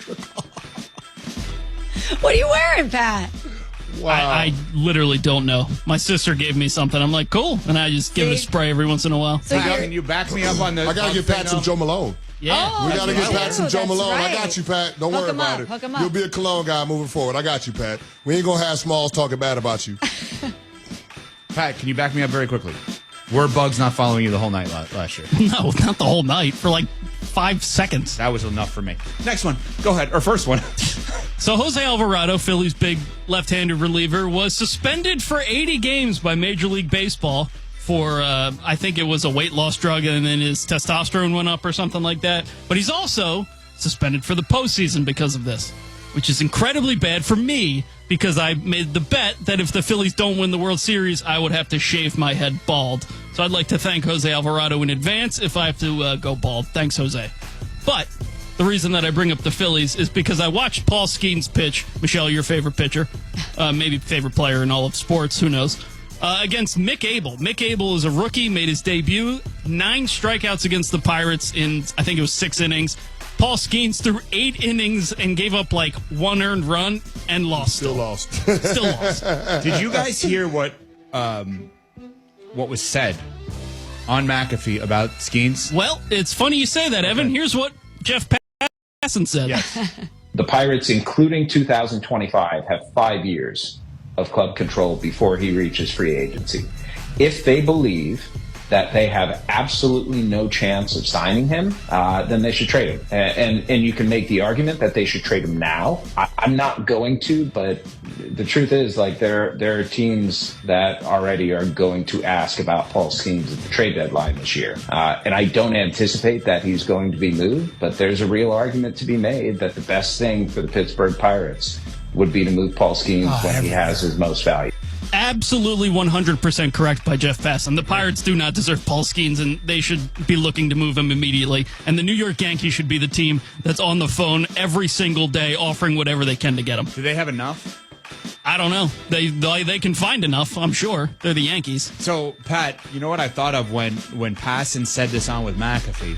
What are you wearing, Pat? Wow. I literally don't know. My sister gave me something. I'm like, cool. And I just give it a spray every once in a while. So Pat, can you back me up on the... I got to get Pat some Joe Malone. Yeah. We got to get Pat some Joe Malone. Right. I got you, Pat. Don't worry about it. Hook him up. You'll be a cologne guy moving forward. I got you, Pat. We ain't going to have Smalls talking bad about you. Pat, can you back me up very quickly? Were bugs not following you the whole night last year? No, not the whole night. For like 5 seconds. That was enough for me. Next one. Go ahead. Or first one. So Jose Alvarado, Philly's big left-handed reliever, was suspended for 80 games by Major League Baseball for, I think it was a weight loss drug, and then his testosterone went up or something like that. But he's also suspended for the postseason because of this, which is incredibly bad for me because I made the bet that if the Phillies don't win the World Series, I would have to shave my head bald. So I'd like to thank Jose Alvarado in advance if I have to go bald. Thanks, Jose. But the reason that I bring up the Phillies is because I watched Paul Skeens pitch. Michelle, your favorite pitcher, maybe favorite player in all of sports, who knows, against Mick Abel. Mick Abel is a rookie, made his debut, 9 strikeouts against the Pirates in, I think it was 6 innings. Paul Skeens threw 8 innings and gave up like 1 earned run and lost. Still lost. Still lost. Did you guys hear what was said on McAfee about Skeens? Well, it's funny you say that, Evan. Here's what Jeff Passan said. Yes. The Pirates, including 2025, have 5 years of club control before he reaches free agency. If they believe that they have absolutely no chance of signing him, then they should trade him. And you can make the argument that they should trade him now. I'm not going to, but the truth is, like, there are teams that already are going to ask about Paul Skeens at the trade deadline this year. And I don't anticipate that he's going to be moved, but there's a real argument to be made that the best thing for the Pittsburgh Pirates would be to move Paul Skeens when he has his most value. Absolutely 100% correct by Jeff Passan. The Pirates do not deserve Paul Skeens, and they should be looking to move him immediately. And the New York Yankees should be the team that's on the phone every single day offering whatever they can to get him. Do they have enough? I don't know. They can find enough, I'm sure. They're the Yankees. So, Pat, you know what I thought of when Passan said this on with McAfee?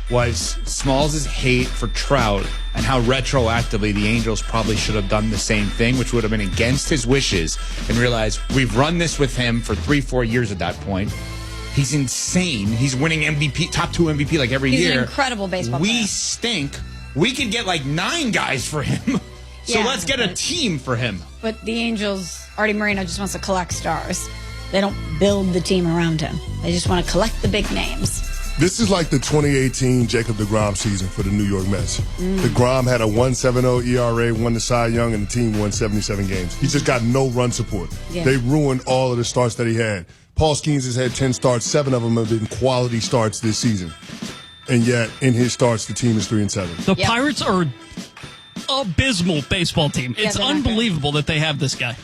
Was Smalls' hate for Trout and how retroactively the Angels probably should have done the same thing, which would have been against his wishes, and realized we've run this with him for 3-4 years at that point. He's insane. He's winning MVP, top 2 MVP like every year. He's an incredible baseball player. We stink. We could get like 9 guys for him. So let's get a team for him. But the Angels, Artie Moreno just wants to collect stars. They don't build the team around him. They just want to collect the big names. This is like the 2018 Jacob deGrom season for the New York Mets. DeGrom had a 1.70 ERA, won the Cy Young, and the team won 77 games. He just got no run support. Yeah. They ruined all of the starts that he had. Paul Skeens has had 10 starts. 7 of them have been quality starts this season. And yet, in his starts, the team is 3-7. The Pirates are an abysmal baseball team. It's unbelievable that they have this guy.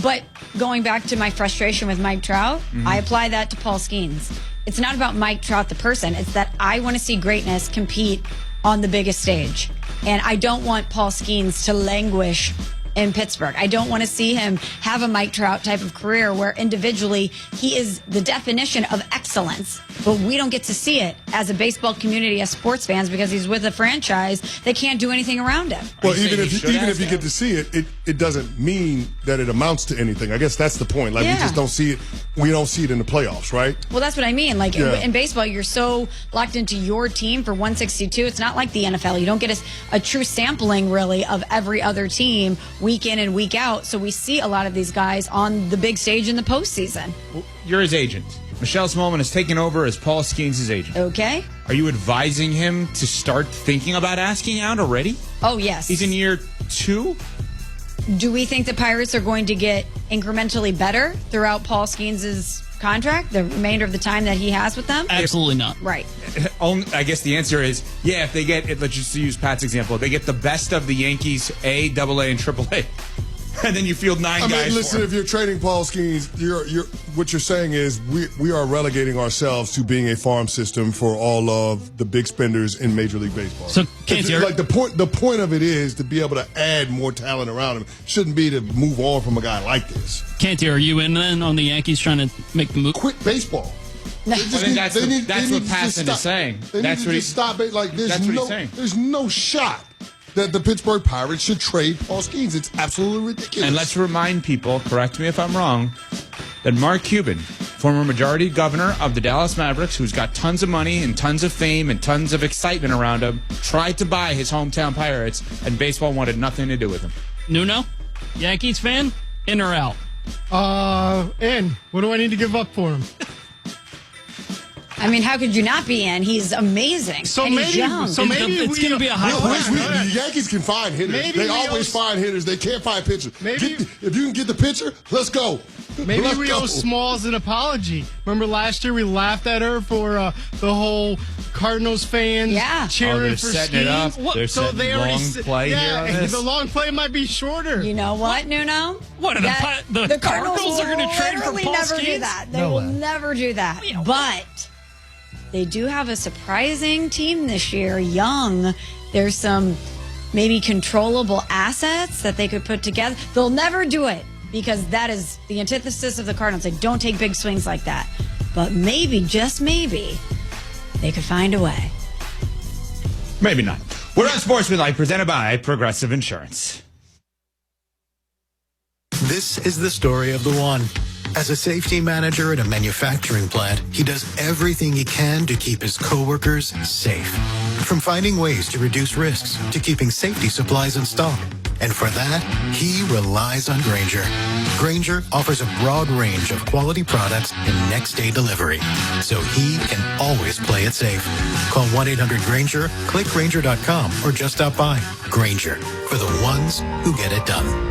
But going back to my frustration with Mike Trout, I apply that to Paul Skeens. It's not about Mike Trout, the person. It's that I want to see greatness compete on the biggest stage. And I don't want Paul Skeens to languish in Pittsburgh. I don't want to see him have a Mike Trout type of career where individually he is the definition of excellence. but we don't get to see it as a baseball community, as sports fans, because he's with a franchise that can't do anything around him. Well, even if you get to see it, it doesn't mean that it amounts to anything. I guess that's the point. Like, we just don't see it. We don't see it in the playoffs, right? Well, that's what I mean. Like, in baseball, you're so locked into your team for 162. It's not like the NFL. You don't get a true sampling, really, of every other team week in and week out. So we see a lot of these guys on the big stage in the postseason. Well, you're his agent. Michelle Smallman has taken over as Paul Skeens' agent. Okay. Are you advising him to start thinking about asking out already? Oh, yes. He's in year 2? Do we think the Pirates are going to get incrementally better throughout Paul Skeens' contract, the remainder of the time that he has with them? Absolutely not. Right. I guess the answer is, yeah, if they get, let's just use Pat's example, they get the best of the Yankees, A, AA, and AAA. And then you field 9 guys. Listen, if you're trading Paul Skeens, what you're saying is we are relegating ourselves to being a farm system for all of the big spenders in Major League Baseball. So, like the point of it is to be able to add more talent around him. Shouldn't be to move on from a guy like this. Canty, are you in then on the Yankees trying to make the move? Quit baseball. That's what Passon is saying. That's what he's stop it. Like there's no shot that the Pittsburgh Pirates should trade Paul Skeens. It's absolutely ridiculous. And let's remind people, correct me if I'm wrong, that Mark Cuban, former majority governor of the Dallas Mavericks, who's got tons of money and tons of fame and tons of excitement around him, tried to buy his hometown Pirates, and baseball wanted nothing to do with him. Nuno, Yankees fan, in or out? In. What do I need to give up for him? I mean, how could you not be in? He's amazing. So and maybe, he's young. It's going to be a high the Yankees can find hitters. They always find hitters. They can't find pitchers. If you can get the pitcher, let's go. Maybe we owe Smalls an apology. Remember last year we laughed at her for the whole Cardinals fans cheering for Skeens? They're setting long play here on this. The long play might be shorter. You know what, Nuno? What, the Cardinals are going to trade for Paul never Skeens? do that. They will never do that. But they do have a surprising team this year, young. There's some maybe controllable assets that they could put together. They'll never do it because that is the antithesis of the Cardinals. They don't take big swings like that. But maybe, just maybe, they could find a way. Maybe not. We're on Sports with Life, presented by Progressive Insurance. This is the story of the one. As a safety manager at a manufacturing plant, he does everything he can to keep his coworkers safe. From finding ways to reduce risks to keeping safety supplies in stock. And for that, he relies on Grainger. Grainger offers a broad range of quality products and next-day delivery, so he can always play it safe. Call 1-800-GRAINGER, click Grainger.com, or just stop by. Grainger, for the ones who get it done.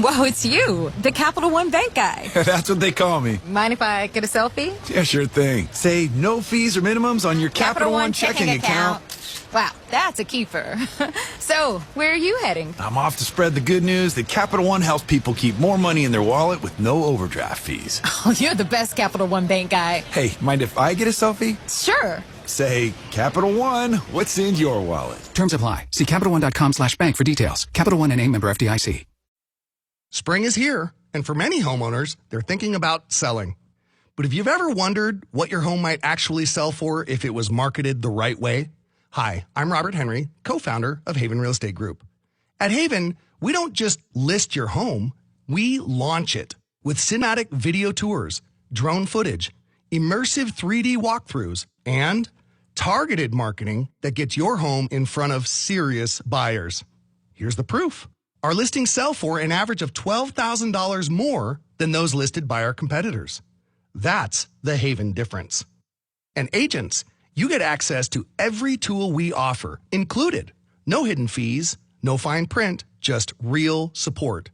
Whoa, it's you, the Capital One Bank guy. That's what they call me. Mind if I get a selfie? Yeah, sure thing. Say no fees or minimums on your Capital One checking account. Wow, that's a keeper. So, where are you heading? I'm off to spread the good news that Capital One helps people keep more money in their wallet with no overdraft fees. Oh, you're the best Capital One Bank guy. Hey, mind if I get a selfie? Sure. Say, Capital One, what's in your wallet? Terms apply. See CapitalOne.com/bank for details. Capital One N.A. member FDIC. Spring is here, and for many homeowners, they're thinking about selling. But if you've ever wondered what your home might actually sell for if it was marketed the right way, hi, I'm Robert Henry, co-founder of Haven Real Estate Group. At Haven, we don't just list your home, we launch it with cinematic video tours, drone footage, immersive 3D walkthroughs, and targeted marketing that gets your home in front of serious buyers. Here's the proof. Our listings sell for an average of $12,000 more than those listed by our competitors. That's the Haven difference. And agents, you get access to every tool we offer, included. No hidden fees, no fine print, just real support.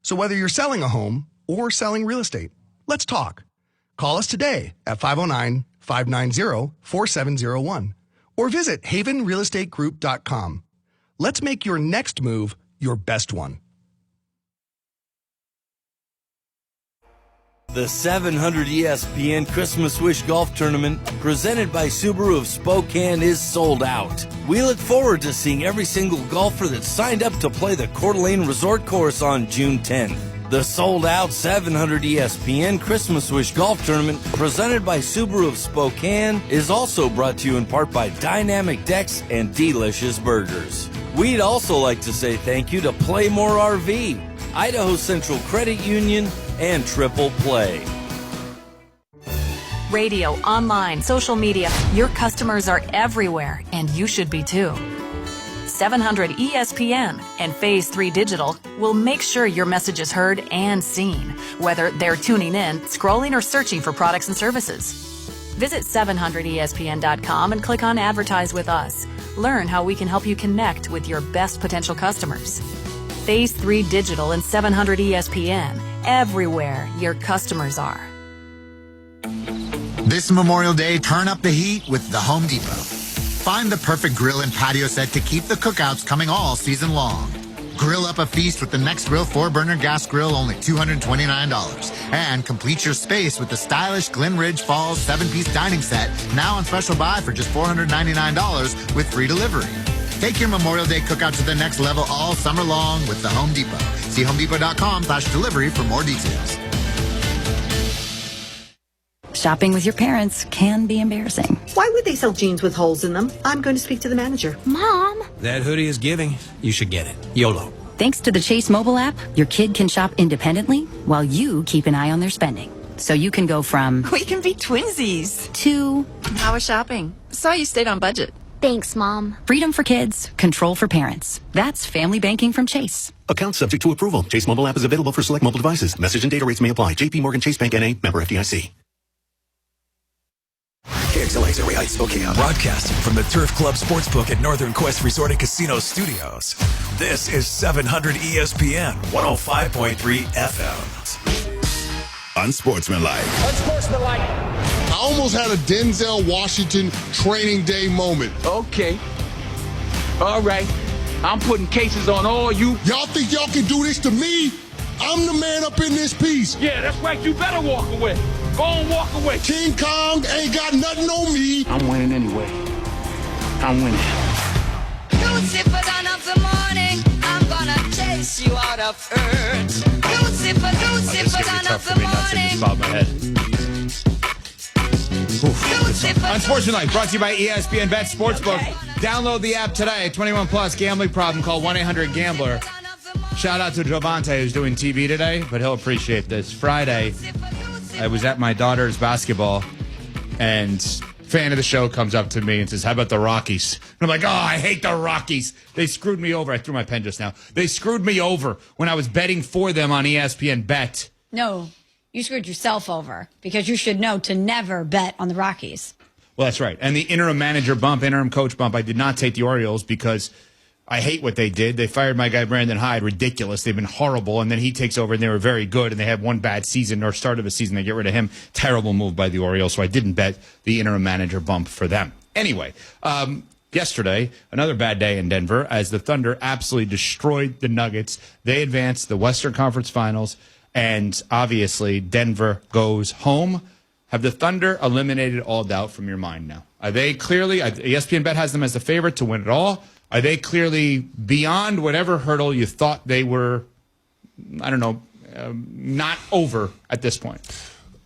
So whether you're selling a home or selling real estate, let's talk. Call us today at 509-590-4701 or visit havenrealestategroup.com. Let's make your next move your best one. The 700 ESPN Christmas Wish Golf Tournament, presented by Subaru of Spokane, is sold out. We look forward to seeing every single golfer that signed up to play the Coeur d'Alene Resort Course on June 10th. The sold-out 700 ESPN Christmas Wish Golf Tournament, presented by Subaru of Spokane, is also brought to you in part by Dynamic Decks and Delicious Burgers. We'd also like to say thank you to Play More RV, Idaho Central Credit Union, and Triple Play. Radio, online, social media, your customers are everywhere, and you should be too. 700 ESPN and Phase 3 Digital will make sure your message is heard and seen, whether they're tuning in, scrolling, or searching for products and services. Visit 700ESPN.com and click on Advertise with Us. Learn how we can help you connect with your best potential customers. Phase 3 Digital and 700 ESPN, everywhere your customers are. This Memorial Day, turn up the heat with the Home Depot. Find the perfect grill and patio set to keep the cookouts coming all season long. Grill up a feast with the Next Grill 4-burner gas grill, only $229. And complete your space with the stylish Glen Ridge Falls 7-piece dining set, now on special buy for just $499 with free delivery. Take your Memorial Day cookout to the next level all summer long with the Home Depot. See homedepot.com/delivery for more details. Shopping with your parents can be embarrassing. Why would they sell jeans with holes in them? I'm going to speak to the manager. Mom! That hoodie is giving. You should get it. YOLO. Thanks to the Chase mobile app, your kid can shop independently while you keep an eye on their spending. So you can go from... We can be twinsies. ...to... How was shopping? Saw you stayed on budget. Thanks, Mom. Freedom for kids, control for parents. That's family banking from Chase. Account subject to approval. Chase mobile app is available for select mobile devices. Message and data rates may apply. JP Morgan Chase Bank N.A. Member FDIC. KXLA's Erie Heights, Spokane. Broadcasting from the Turf Club Sportsbook at Northern Quest Resort and Casino Studios. This is 700 ESPN 105.3 FM. Unsportsmanlike. I almost had a Denzel Washington training day moment. Okay. All right. I'm putting cases on all you. Y'all think y'all can do this to me? I'm the man up in this piece. Yeah, that's right. You better walk away. Go on, walk away. King Kong ain't got nothing on me. I'm winning anyway. I'm winning. Lucifer, dawn of the morning, I'm gonna chase you out of earth. Lucifer, dawn of the morning. Unsportsmanlike, brought to you by ESPN Bet Sportsbook. Okay. Download the app today. 21 plus gambling problem. Call 1-800-GAMBLER. Shout out to Javante, who's doing TV today, but he'll appreciate this. Friday, I was at my daughter's basketball, and fan of the show comes up to me and says, "How about the Rockies?" And I'm like, "Oh, I hate the Rockies. They screwed me over." I threw my pen just now. They screwed me over when I was betting for them on ESPN Bet. No, you screwed yourself over because you should know to never bet on the Rockies. Well, that's right. And the interim manager bump, interim coach bump, I did not take the Orioles because I hate what they did. They fired my guy, Brandon Hyde. Ridiculous. They've been horrible. And then he takes over, and they were very good. And they had one bad season or start of a season. They get rid of him. Terrible move by the Orioles. So I didn't bet the interim manager bump for them. Anyway, yesterday, another bad day in Denver as the Thunder absolutely destroyed the Nuggets. They advanced the Western Conference Finals. And obviously, Denver goes home. Have the Thunder eliminated all doubt from your mind now? Are they clearly, ESPN Bet has them as the favorite to win it all. Are they clearly beyond whatever hurdle you thought they were, I don't know, not over at this point?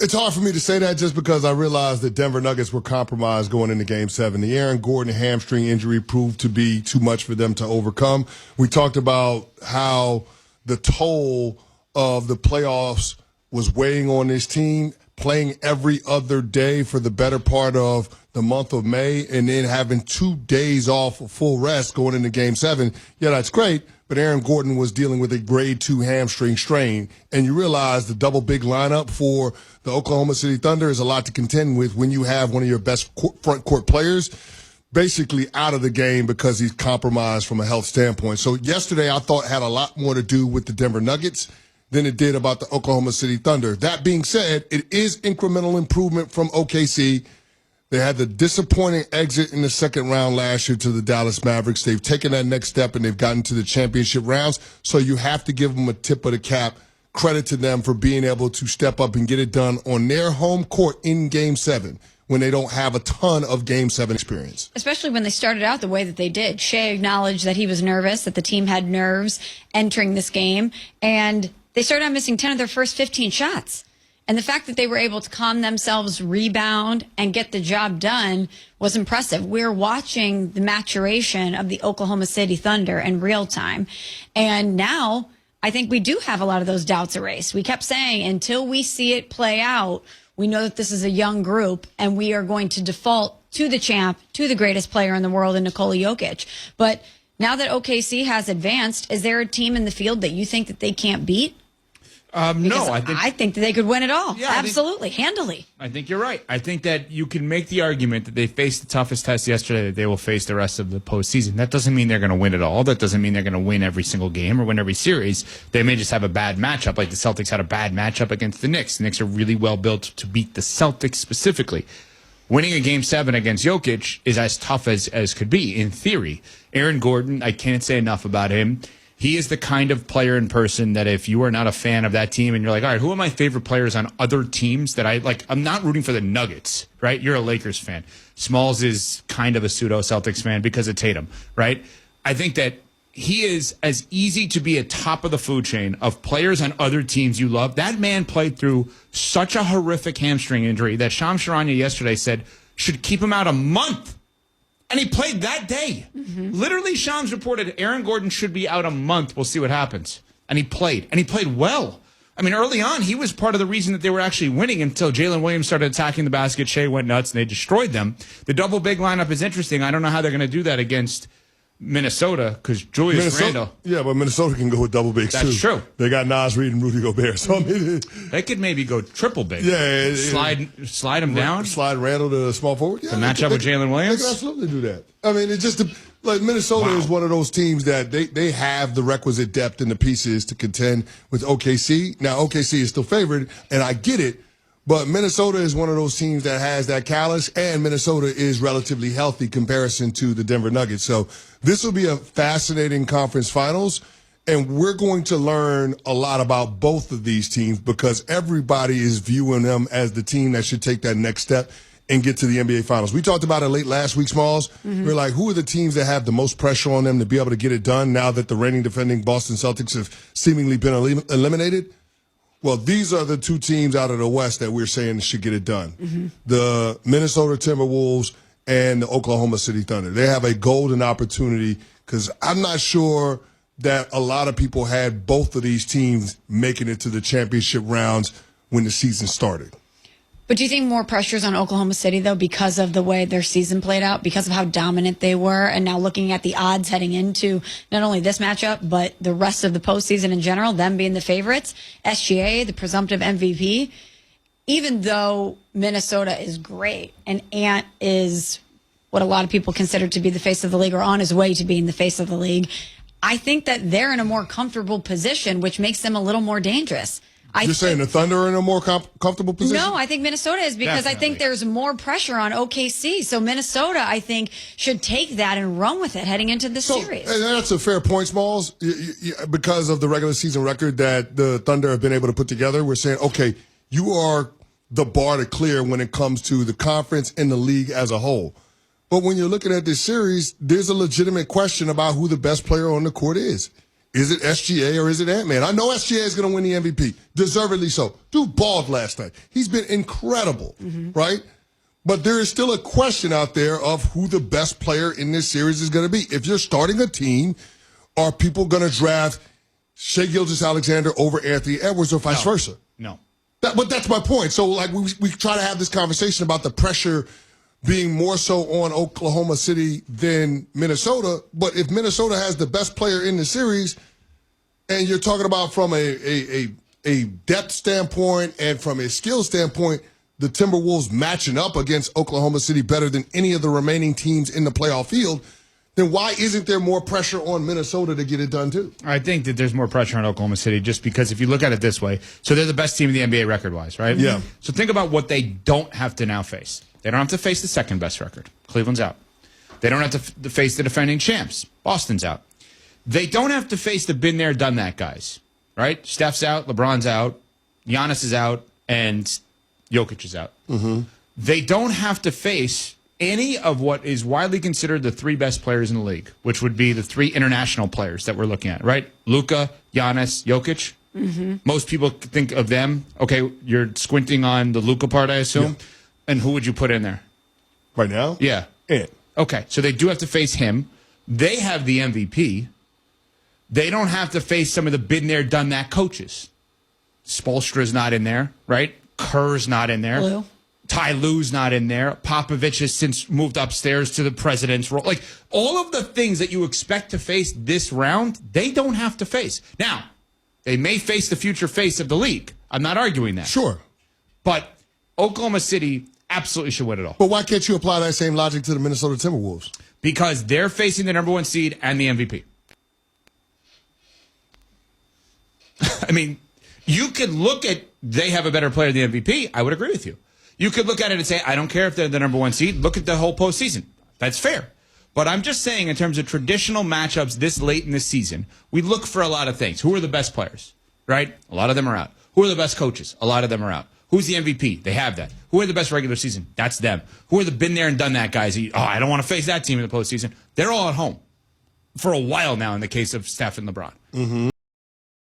It's hard for me to say that just because I realized that Denver Nuggets were compromised going into Game 7. The Aaron Gordon hamstring injury proved to be too much for them to overcome. We talked about how the toll of the playoffs was weighing on this team, playing every other day for the better part of the month of May, and then having 2 days off of full rest going into Game 7. Yeah, that's great, but Aaron Gordon was dealing with a grade 2 hamstring strain, and you realize the double big lineup for the Oklahoma City Thunder is a lot to contend with when you have one of your best front court players basically out of the game because he's compromised from a health standpoint. So yesterday I thought had a lot more to do with the Denver Nuggets than it did about the Oklahoma City Thunder. That being said, it is incremental improvement from OKC. They had the disappointing exit in the second round last year to the Dallas Mavericks. They've taken that next step, and they've gotten to the championship rounds. So you have to give them a tip of the cap. Credit to them for being able to step up and get it done on their home court in Game 7 when they don't have a ton of Game 7 experience. Especially when they started out the way that they did. Shea acknowledged that he was nervous, that the team had nerves entering this game, and they started out missing 10 of their first 15 shots. And the fact that they were able to calm themselves, rebound, and get the job done was impressive. We're watching the maturation of the Oklahoma City Thunder in real time. And now I think we do have a lot of those doubts erased. We kept saying until we see it play out, we know that this is a young group and we are going to default to the champ, to the greatest player in the world in Nikola Jokic. But now that OKC has advanced, is there a team in the field that you think that they can't beat? No, I think that they could win it all. Yeah, absolutely, handily. I think you're right. I think that you can make the argument that they faced the toughest test yesterday that they will face the rest of the postseason. That doesn't mean they're going to win it all. That doesn't mean they're going to win every single game or win every series. They may just have a bad matchup, like the Celtics had a bad matchup against the Knicks. The Knicks are really well built to beat the Celtics specifically. Winning a Game 7 against Jokic is as tough as could be, in theory. Aaron Gordon, I can't say enough about him. He is the kind of player in person that if you are not a fan of that team and you're like, all right, who are my favorite players on other teams that I like? I'm not rooting for the Nuggets, right? You're a Lakers fan. Smalls is kind of a pseudo Celtics fan because of Tatum, right? I think that he is as easy to be a top of the food chain of players on other teams you love. That man played through such a horrific hamstring injury that Shams Charania yesterday said should keep him out a month. And he played that day. Literally, Shams reported Aaron Gordon should be out a month. We'll see what happens. And he played. And he played well. I mean, early on, he was part of the reason that they were actually winning until Jalen Williams started attacking the basket. Shea went nuts, and they destroyed them. The double big lineup is interesting. I don't know how they're going to do that against Minnesota because Julius Randle. Yeah, but Minnesota can go with double bigs, too. That's true. They got Nas Reed and Rudy Gobert. So, I mean, they could maybe go triple big. Yeah. Slide him down. Slide Randle to the small forward. Yeah, to match up with Jalen Williams. They can absolutely do that. I mean, it's just like Minnesota is one of those teams that they have the requisite depth and the pieces to contend with OKC. Now, OKC is still favored, and I get it. But Minnesota is one of those teams that has that callus, and Minnesota is relatively healthy comparison to the Denver Nuggets. So this will be a fascinating conference finals, and we're going to learn a lot about both of these teams because everybody is viewing them as the team that should take that next step and get to the NBA Finals. We talked about it late last week, Smalls. We're like, who are the teams that have the most pressure on them to be able to get it done now that the reigning defending Boston Celtics have seemingly been eliminated? Well, these are the two teams out of the West that we're saying should get it done. The Minnesota Timberwolves and the Oklahoma City Thunder. They have a golden opportunity because I'm not sure that a lot of people had both of these teams making it to the championship rounds when the season started. But do you think more pressure's on Oklahoma City, though, because of the way their season played out, because of how dominant they were, and now looking at the odds heading into not only this matchup, but the rest of the postseason in general, them being the favorites, SGA, the presumptive MVP, even though Minnesota is great and Ant is what a lot of people consider to be the face of the league or on his way to being the face of the league, I think that they're in a more comfortable position, which makes them a little more dangerous. You're saying the Thunder are in a more comfortable position? No, I think Minnesota is because I think there's more pressure on OKC. So Minnesota, I think, should take that and run with it heading into the series. And that's a fair point, Smalls. Because of the regular season record that the Thunder have been able to put together, we're saying, okay, you are the bar to clear when it comes to the conference and the league as a whole. But when you're looking at this series, there's a legitimate question about who the best player on the court is. Is it SGA or is it Ant-Man? I know SGA is going to win the MVP. Deservedly so. Dude balled last night. He's been incredible, right? But there is still a question out there of who the best player in this series is going to be. If you're starting a team, are people going to draft Shai Gilgeous-Alexander over Anthony Edwards or vice versa? No. But that's my point. So, like, we try to have this conversation about the pressure being more so on Oklahoma City than Minnesota. But if Minnesota has the best player in the series, and you're talking about from a depth standpoint and from a skill standpoint, the Timberwolves matching up against Oklahoma City better than any of the remaining teams in the playoff field, then why isn't there more pressure on Minnesota to get it done too? I think that there's more pressure on Oklahoma City just because if you look at it this way, so they're the best team in the NBA record-wise, right? Yeah. So think about what they don't have to now face. They don't have to face the second best record. Cleveland's out. They don't have to face the defending champs. Boston's out. They don't have to face the been there, done that guys, right? Steph's out, LeBron's out, Giannis is out, and Jokic is out. They don't have to face any of what is widely considered the three best players in the league, which would be the three international players that we're looking at, right? Luka, Giannis, Jokic. Most people think of them. Okay, you're squinting on the Luka part, I assume. Yeah. And who would you put in there? Right now? Yeah. Ant. Okay, so they do have to face him. They have the MVP. They don't have to face some of the been there, done that coaches. Spoelstra's not in there, right? Kerr's not in there. Lou. Ty Lue's not in there. Popovich has since moved upstairs to the president's role. Like, all of the things that you expect to face this round, they don't have to face. Now, they may face the future face of the league. I'm not arguing that. Sure. But Oklahoma City absolutely should win it all. But why can't you apply that same logic to the Minnesota Timberwolves? Because they're facing the number 1 seed and the MVP. I mean, you could look at they have a better player than the MVP. I would agree with you. You could look at it and say, I don't care if they're the number 1 seed. Look at the whole postseason. That's fair. But I'm just saying, in terms of traditional matchups this late in the season, we look for a lot of things. Who are the best players, right? A lot of them are out. Who are the best coaches? A lot of them are out. Who's the MVP? They have that. Who are the best regular season? That's them. Who are the been there and done that guys? I don't want to face that team in the postseason. They're all at home for a while now in the case of Steph and LeBron.